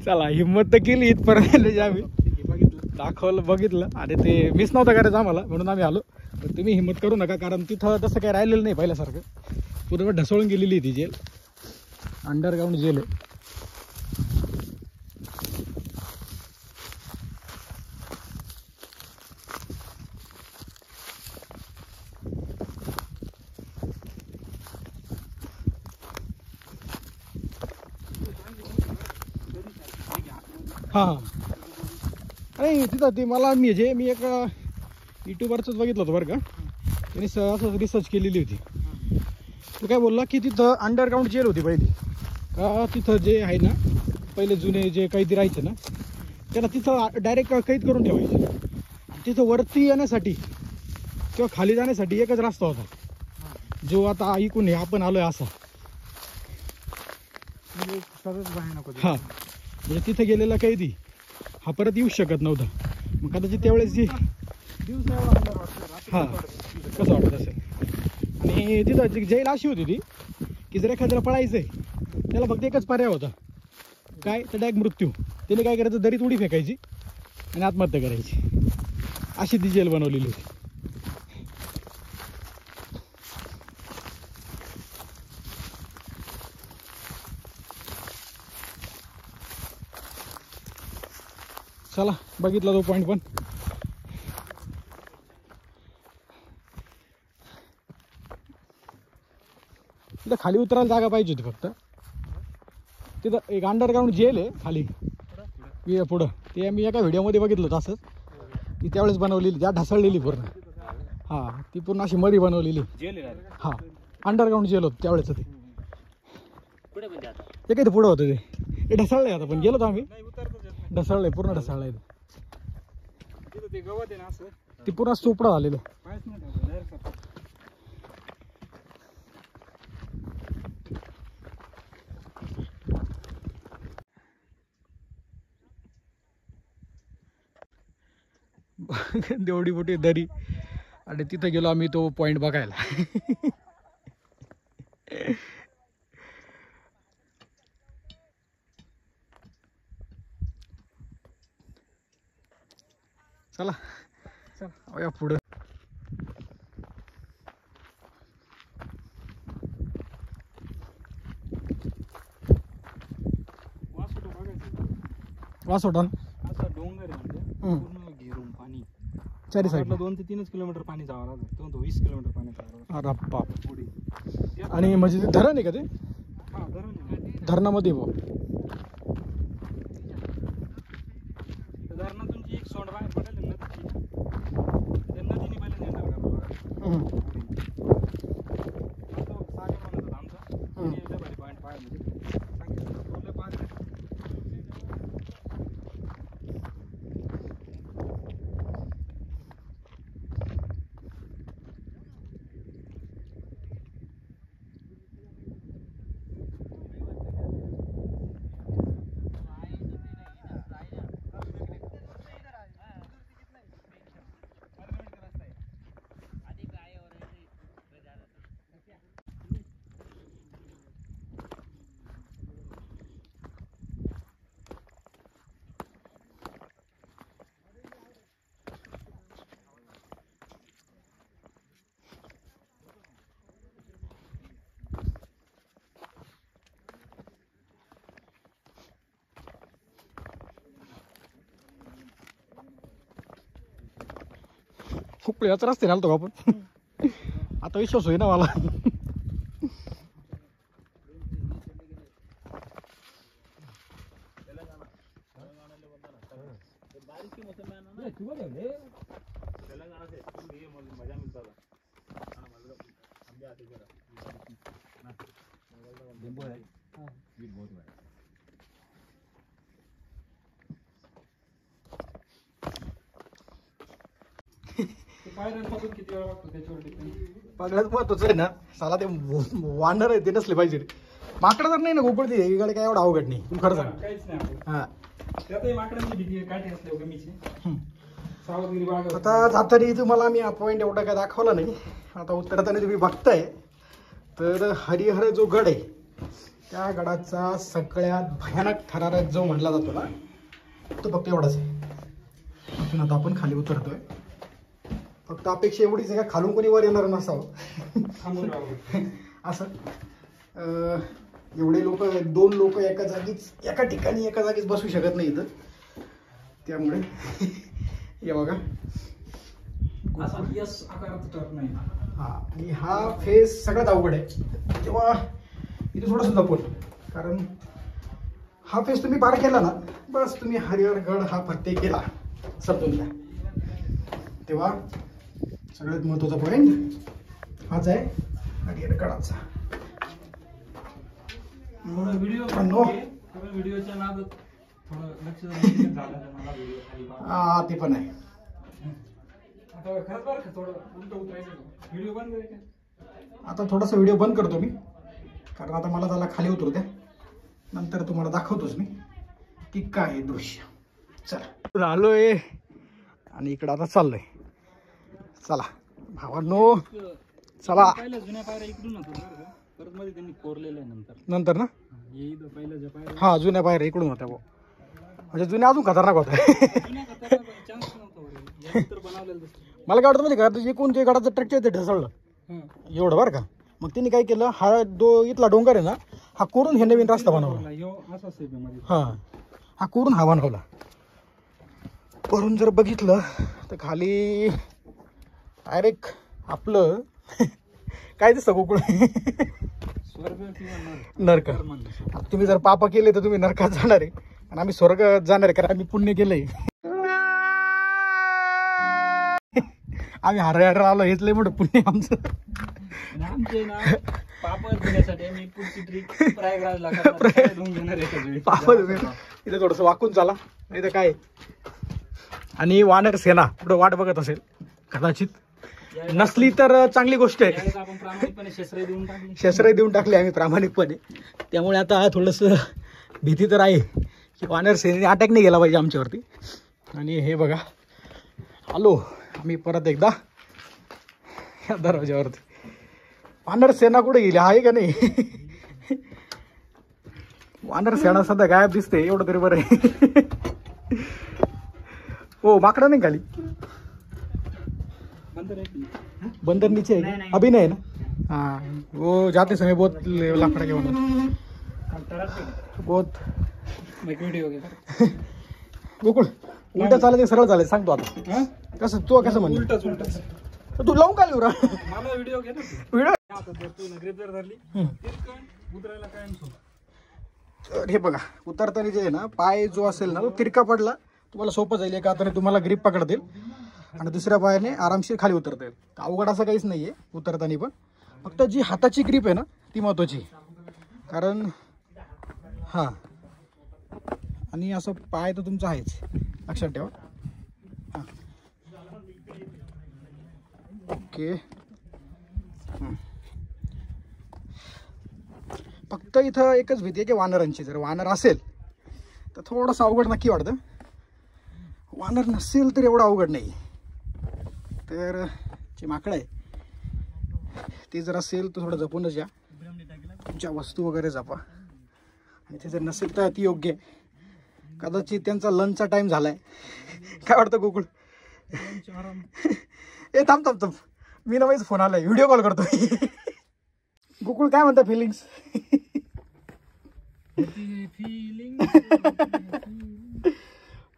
चला हिंमत तर केली इथपर्यंत आम्ही ठीक आहे, बघितलं. दाखवलं बघितलं आणि ते मिस नव्हतं करायचं आम्हाला म्हणून आम्ही आलो. पण तुम्ही हिंमत करू नका कारण तिथं तसं काही राहिलेलं नाही पहिल्यासारखं. पूर्ण ढसळून गेलेली ती जेल. अंडरग्राऊंड जेल आहे. हां हां नाही तिथं ती मला मी एक यूट्यूबवरचंच बघितलं होतं बरं का. त्यांनी असं रिसर्च केलेली होती. तो काय बोलला की तिथं अंडरग्राऊंड जेल होती पहिली. का तिथं जे आहे ना पहिले जुने जे कैदी राहायचे ना त्याला तिथं डायरेक्ट कैद करून ठेवायचे. तिथं वरती येण्यासाठी किंवा खाली जाण्यासाठी एकच रस्ता होता जो आता ऐकून हे आपण आलोय असा. म्हणजे सगळंच भयानक होतं. हां म्हणजे तिथे गेलेला कैदी हा परत येऊ शकत नव्हता. मग कदाचित त्यावेळेस जी दिवसा एवढा अंधार वाटतो, रात्री हां कसं वाटत असेल. आणि तिथं जी जेल अशी होती ती की जर एखाद्याला पळायचं आहे त्याला फक्त एकच पर्याय होता काय तर डायरेक्ट मृत्यू. त्याने काय करायचं दरीत उडी फेकायची आणि आत्महत्या करायची. अशी ती जेल बनवलेली होती. चला बघितला तो पॉईंट पण. तिथं खाली उतरायला जागा पाहिजे होती फक्त. तिथं एक अंडरग्राऊंड जेल आहे खाली पुढं. ते मी एका व्हिडिओमध्ये बघितलं होतं असंच. ती त्यावेळेस बनवलेली त्या ढासळलेली पूर्ण. हां ती पूर्ण अशी मरी बनवलेली. जेल आहे. हां अंडरग्राऊंड जेल होतं त्यावेळेस ते. पुढे म्हणजे आता ते काही पुढं होतं ते ढसळलंय आता पण गेलो होतो आम्ही. नाही उतरताच येत नाही. ढसळलंय पूर्ण ढसळलंय. तिथं ते गवत आहे ना असं ती पूर्ण चोपडं झालेलं. पायच नाही ठेवलं डायरेक्ट सापडलं. देवडी मोठी दरी आणि तिथं गेलो आम्ही तो पॉइंट बघायला. चला चला पुढं. वासोटा असा डोंगर आहे म्हणजे पूर्ण घेरून पाणी चारी साईड 2 ते 3 किलोमीटर पाणी जावं लागतं 20 किलोमीटर पाणी जावं लागतं अरे बाप. पुढे. आणि म्हणजे ते धरण आहे का ते हा धरण आहे. धरणामध्ये भाऊ त्या धरणातून जी एक सोंड बाहेर पडेल ना नदीची त्या नदीने पहिले निर्णय करावा लागेल. तो सागर म्हणत होता आमचा तिने लय भारी पॉईंट पाहिजे म्हणजे सांगितलं तो लय भारी. खूप याच रस्ते घालतो का आपण आता विश्वास होई ना मला. पायऱ्यांपासून किती वेळ लागतो त्याच्यावर डिपेंड. सगळ्यात महत्वाचं आहे ना साला ते वानर आहे ते नसले पाहिजे. माकडं तर नाही ना गोपळती ही गाडी काय एवढं अवघड नाही तुम्ही खरं सांग. काहीच नाही आपण. हा त्यातही माकडांची भीती काठी असल्यावर कमीची सावधगिरी बाळगावी. आता जाताना तुम्हाला आम्ही पॉईंट एवढा काय दाखवला नाही. आता उतरताना तुम्ही बघताय तर हरिहर जो गड आहे त्या गडाचा सगळ्यात भयानक थरारा जो म्हणला जातो ना तो फक्त एवढाच आहे. तिथून आता आपण खाली उतरतोय. फक्त अपेक्षा एवढीच आहे का खालून कोणी वर येणार नसावं थांबून राहावं. असं. एवढे लोक 2 लोक एका जागीच एका ठिकाणी एका जागीच बसू शकत नाही इथं. त्यामुळे हे बघा असा यस आकाराचा टर्न नाही. हा आणि हा फेस सगळ्यात अवघड आहे. तेव्हा इथे थोडंसं जपून कारण हा फेस तुम्ही पार केला ना बस तुम्ही हरिहरगड हा फत्ते केला समजून घ्या. तेव्हा सगळ्यात महत्त्वाचा पॉईंट हाच आहे हरिहरगडाचा. व्हिडिओच्या नादात थोडं लक्ष झालं मला व्हिडिओ खाली हा ते पण आहे. आता खरंच बरं का थोडं उलट उतरायचं व्हिडिओ बंद करायचा. आता थोडासा व्हिडिओ बंद करतो मी कारण आता मला त्याला खाली उतरू द्या. नंतर तुम्हाला दाखवतोच मी की काय आहे दृश्य. चला आलोय आणि इकडं आता चाललोय. चला भावांनो चला. पहिल्या जुन्या पायऱ्या इकडून होत्या बरं का. परत मध्ये त्यांनी कोरलेलं आहे नंतर ना हे इथं पहिल्या ज्या पायऱ्या हा जुन्या पायऱ्या इकडून होत्या भाऊ. म्हणजे जुन्या अजून खतरनाक होत्या. जुन्या चान्स नव्हता बरं. या तर बनवलेलं दिसतं. मला काय वाटतं माहिती का एकूण जे गडाचं ट्रॅक्टर ते ढसळलं एवढं बरं का. मग त्यांनी काय केलं हा इथला डोंगर आहे ना हा कोरून हे नवीन रस्ता बनवला. असा सेप आहे मध्ये. हा कोरून हा बनवला. वरून जर बघितलं तर खाली डायरेक्ट आपलं काय दिसतं गोकुळ स्वर्ग किंवा नरक. तुम्ही जर पाप केले तर तुम्ही नरकात जाणार आहे आणि आम्ही स्वर्ग जाणार आहे कारण आम्ही पुण्य केलंय. आम्ही हर आलो हेच लय मोठं पुण्य आमचं. आमचे ना पाप घेण्यासाठी आम्ही पुढची ट्रिप प्रयागराजला घेणार आहे. पाप इथं थोडंसं वाकून चाला नाही तर काय. आणि वानर सेना पुढं वाट बघत असेल कदाचित नसली तर चांगली गोष्ट आहे. आपण प्रामाणिकपणे शस्त्र देऊन टाकली. शस्त्र देऊन टाकले आम्ही प्रामाणिकपणे. त्यामुळे आता थोडंसं भीती तर आहे की वानर सेनेने अटॅक नाही गेला पाहिजे आमच्यावरती. आणि हे बघा आलो आम्ही परत एकदा या दरवाज्यावरती. वानर सेना कुठे गेली आहे का नाही. वानर सेना सध्या गायब दिसते एवढं तरी बरं आहे. हो माकडं नाही खाली. बंदर नीचे है क्या? अभी नहीं है ना. हाँ वो जाते समय बहुत लाफड़ा के बहुत वीडियो गोकुळ उलट चालायचं सरळ चालायचं सांगतो आता. हा? कसं तू कसं म्हणतो उलटच उलटच तू लावून काय लिहू मला व्हिडिओ घे ना तू. व्हिडिओ. आता जर तू ग्रेप जर धरली तिरकण उतरायला कायम सोड. तर हे बघा उतरताना जे आहे ना पाय जो असेल ना तो तिरका पडला तुम्हाला सोपं जाईल. एका हाताने तुम्हाला ग्रीप पकडता येईल आणि दुसऱ्या पायाने आरामशीर खाली उतरता येईल. अवघड असं काहीच नाही आहे उतरताना. पण फक्त जी हाताची ग्रीप आहे ना ती महत्त्वाची. कारण हां आणि असं पाय तर तुमचा आहेच लक्षात ठेवा. हां ओके. फक्त इथं एकच भीती आहे की वानरांची. जर वानर असेल तर थोडंसं अवघड नक्की वाटतं. वानर नसेल तर एवढं अवघड नाही. तर जे माकडं आहे ते जर असेल तर थोडं जपूनच या. तुमच्या वस्तू वगैरे जपा. आणि ते जर नसेल तर अति योग्य आहे. कदाचित त्यांचा लंचचा टाईम झाला आहे. काय वाटतं गोकुळ? ए थांब थांब थांब मी ना फोन आला आहे व्हिडिओ कॉल करतो. गोकुळ काय म्हणता फिलिंग्स?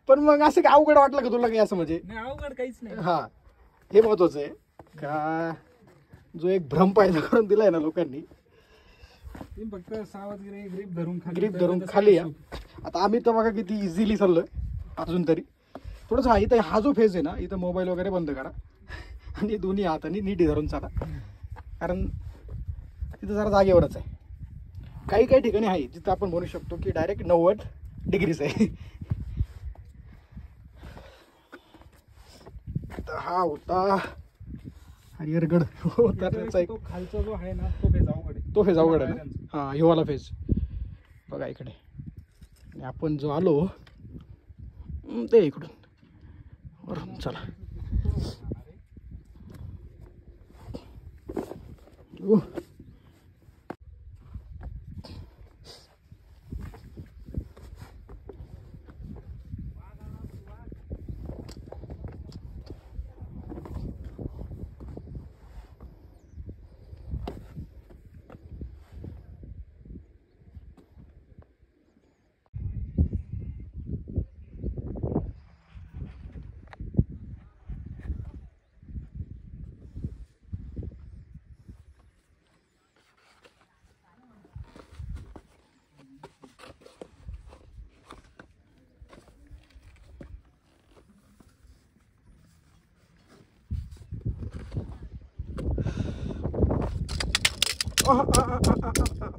पण मग असं काय अवघड वाटलं का तुला काही असं म्हणजे? नाही अवघड काहीच नाही. हा हे महत्वाचं आहे का जो एक भ्रम पैदा करून दिलाय ना लोकांनी. ती फक्त सावधगिरी ग्रीप धरून खाली या. आता आम्ही तर बघा किती इझिली चाललोय अजून तरी. थोडंसं हा इथं हा जो फेज आहे ना इथं मोबाईल वगैरे बंद करा आणि दोन्ही हाताने नीट धरून चाला. कारण तिथं जरा जागेवरच आहे. काही काही ठिकाणी आहे जिथं आपण म्हणू शकतो की डायरेक्ट 90 डिग्रीज आहे. तर हा होता हरिहरगड उतरण्याचा एक खालचा जो आहे ना तो फेज अवघड आहे. तो फेज अवघड आहे ना. हा हिवाला फेज बघा इकडे. आणि आपण जो आलो ते इकडून वरून चला.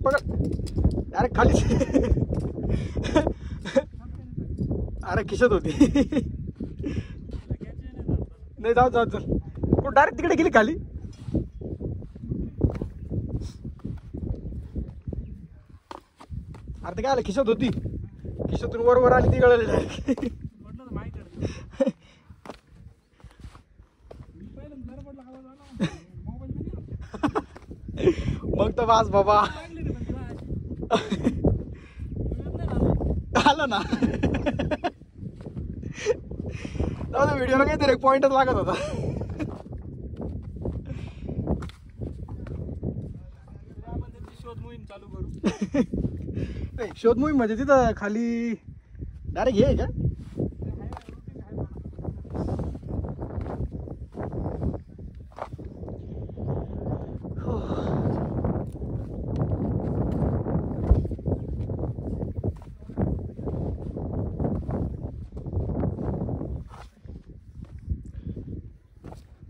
पकड अरे खाली. अरे खिशत होती. नाही जाऊ जाऊ चल. डायरेक्ट तिकडे गेली खाली. अरे ते काय आलं खिशत होती. खिशातून वर वर आली ती गळाली डायरेक्ट. मग तर वास बाबा आलं ना. व्हिडिओला काहीतरी एक पॉइंटच लागत होता. शोध मोहीम चालू करू. शोध मोहीम म्हणजे तिथं खाली डायरेक्ट हे आहे का?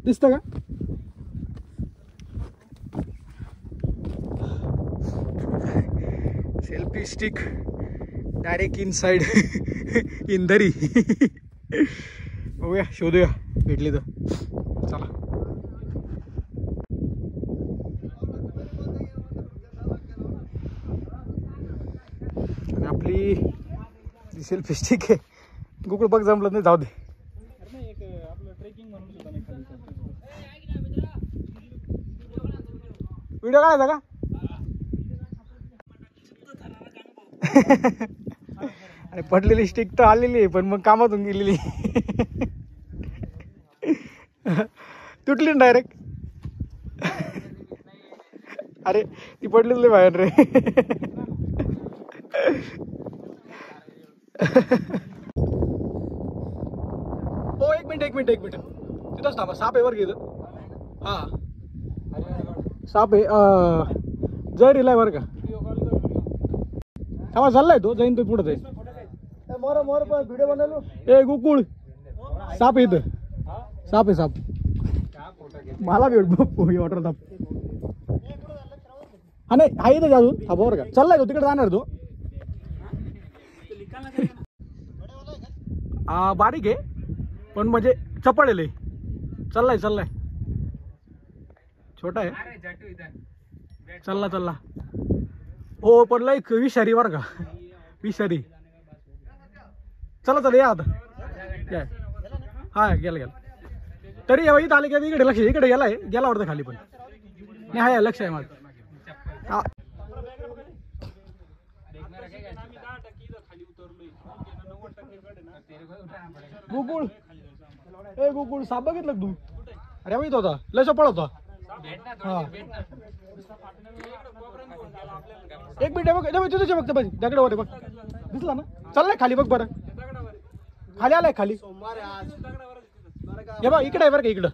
दिसतं का? सेल्फी स्टिक डायरेक्ट इनसाइड इंदरी. बघूया शोधूया भेटली तर. चला आणि आपली सेल्फी स्टिक आहे. गोकुळ बघ जमलं नाही जाऊ दे. व्हिडिओ काढायचा का? अरे पडलेली स्टिक तर आलेली आहे पण मग कामातून गेलेली. तुटली ना डायरेक्ट. अरे ती पडलीच बाहेर रे. मिनिट तिथंच थांबा. साप आहे बरं घेतं. हा साप आहे. जहरीला आहे बरं का. थांबा चाललाय तो जाईन तो पुढे जाईल. मोर मोर व्हिडिओ बनवलो. ए गोकुळ साप आहे इथं. साप आहे साप. मला भेट वॉटर साप. हा नाही आहे इथं अजून. हा बरं का चाललाय तो तिकडे जाणार तो. बारीक आहे पण म्हणजे चपळेल. चाललाय छोटा आहे. चालला हो पण लय विषारी बरं का. विषारी. चला या आता. हा गेला तरी इथं आले की इकडे लक्ष. इकडे गेला वाटतं खाली पण नाही. हाय लक्ष आहे माझं. हा गोकुळ साप बघितलं का तू. अरे माहित होता लय चपळ होता. हा एक मिनिट बघ तिथं बघ पाहिजे दगडावर बघ. दिसला ना. चाललाय खाली बघ बरं. खाली आलाय खाली. हे बघ इकडे आहे बरं का. इकडं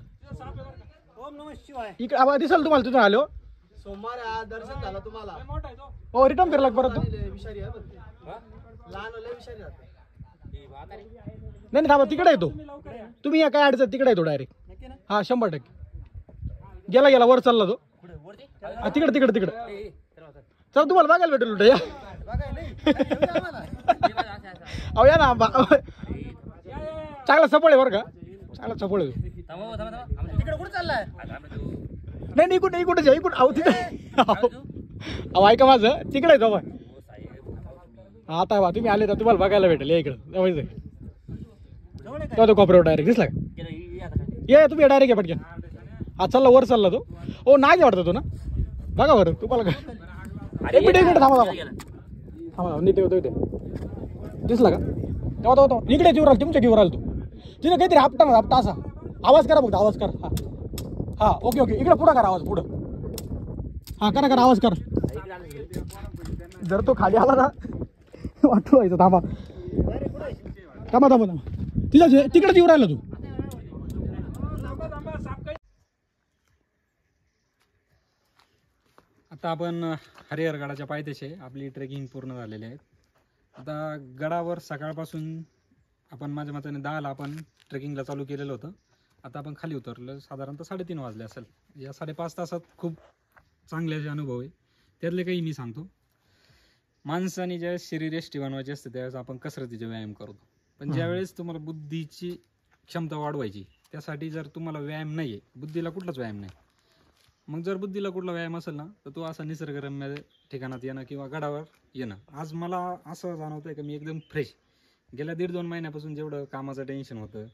इकडे दिसल तुम्हाला तिथून आलो. सोमवार आज दर्शन झालं तुम्हाला. हो रिटर्न फिरला परत तू. विषारी आहे लहान विषारी राहते. नाही थांबा तिकडे येतो तुम्ही. या काय अडचण तिकडे येतो डायरेक्ट. हा 100%. गेला वर चालला तो. तिकडे चल तुम्हाला बघायला भेटेल उलट. या अहो या ना. चांगला सपोळ आहे बरं का. चांगला सपोळ आहे. तिकडे कुठे चाललाय. नाही इकडे जा. इकडे अहो तिकडे. अहो ऐका माझं तिकडे येतो. आता तुम्ही आले तर तुम्हाला बघायला भेटेल. या इकडं तो कॉपरेवर डायरेक्ट दिसला का. ये तुम्ही डायरेक्ट या पटकन. हा चालला वर चालला तो. ओ नाही वाटतं तो ना. बघा बरं तुम्हाला काय. एक मिनिट थांबा नीट होतो इथे. दिसला का. तेव्हा इकडे जीवर तुमच्या जीवर आला तो. तिथे काहीतरी आपटा असा आवाज करा. फक्त आवाज करा. हा ओके इकडे पुढं करा आवाज. पुढं हा करा आवाज करा. जर तो खाली आला ना वाटू व्हायचं. थांबा तिकडे जीव राहिला तू. आता आपण हरिहरगडाच्या पायथ्याशी आपली ट्रेकिंग पूर्ण झालेली आहे. आता गडावर सकाळपासून आपण माझ्या मताने 10ला आपण ट्रेकिंगला चालू केलेलं होतं. आता आपण खाली उतरलो साधारणतः 3:30 वाजले असेल. या 5.5 तासात खूप चांगले असे अनुभव आहे. त्यातले काही मी सांगतो. माणसाने ज्यावेळेस शरीर यष्टी बनवायचे असते त्यावेळेस आपण कसरतीचे व्यायाम करतो. पण ज्यावेळेस तुम्हाला बुद्धीची क्षमता वाढवायची त्यासाठी जर तुम्हाला व्यायाम नाही आहे, बुद्धीला कुठलाच व्यायाम नाही, मग जर बुद्धीला कुठला व्यायाम असेल ना तर तो असा निसर्गरम्य ठिकाणात येणं किंवा गडावर येणं. आज मला असं जाणवतंय की मी एकदम फ्रेश. गेल्या 1.5-2 महिन्यापासून जेवढं कामाचं टेन्शन होतं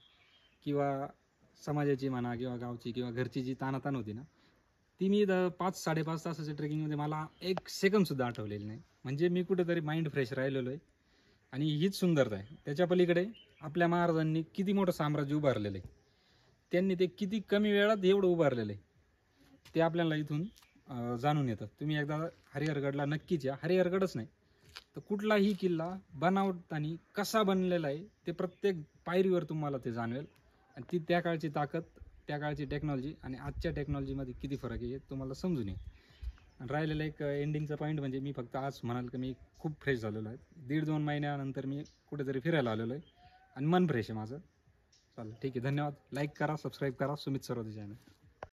किंवा समाजाची म्हणा किंवा गावची किंवा घरची जी ताणाताण होती ना ती मी 5-5.5 तासाच्या ट्रेकिंगमध्ये मला 1 सेकंदसुद्धा आठवलेली नाही. म्हणजे मी कुठेतरी माइंड फ्रेश राहिलेलो आहे. आणि हीच सुंदरता आहे. त्याच्या पलीकडे आपल्या महाराजांनी किती मोठं साम्राज्य उभारलेलं आहे. त्यांनी ते किती कमी वेळात एवढं उभारलेलं आहे ते आपल्याला इथून जाणून येतं. तुम्ही एकदा हरिहरगडला नक्कीच या. हरिहरगडच नाही तर कुठलाही किल्ला बनावताना कसा बनलेला आहे ते प्रत्येक पायरीवर तुम्हाला ते जाणवेल. आणि ती त्या काळची ताकद, त्या काळची टेक्नॉलॉजी आणि आजच्या टेक्नॉलॉजीमध्ये किती फरक आहे तुम्हाला समजून येईल. आणि राहिलेलं एक एंडिंगचा पॉईंट म्हणजे मी फक्त आज म्हणाल की मी खूप फ्रेश झालेलो आहे. 1.5-2 महिन्यानंतर मी कुठेतरी फिरायला आलेलो आहे आणि मन फ्रेश आहे माझं. चालेल ठीक आहे. धन्यवाद. लाईक करा, सबस्क्राईब करा. सुमित सरोदे चॅनल.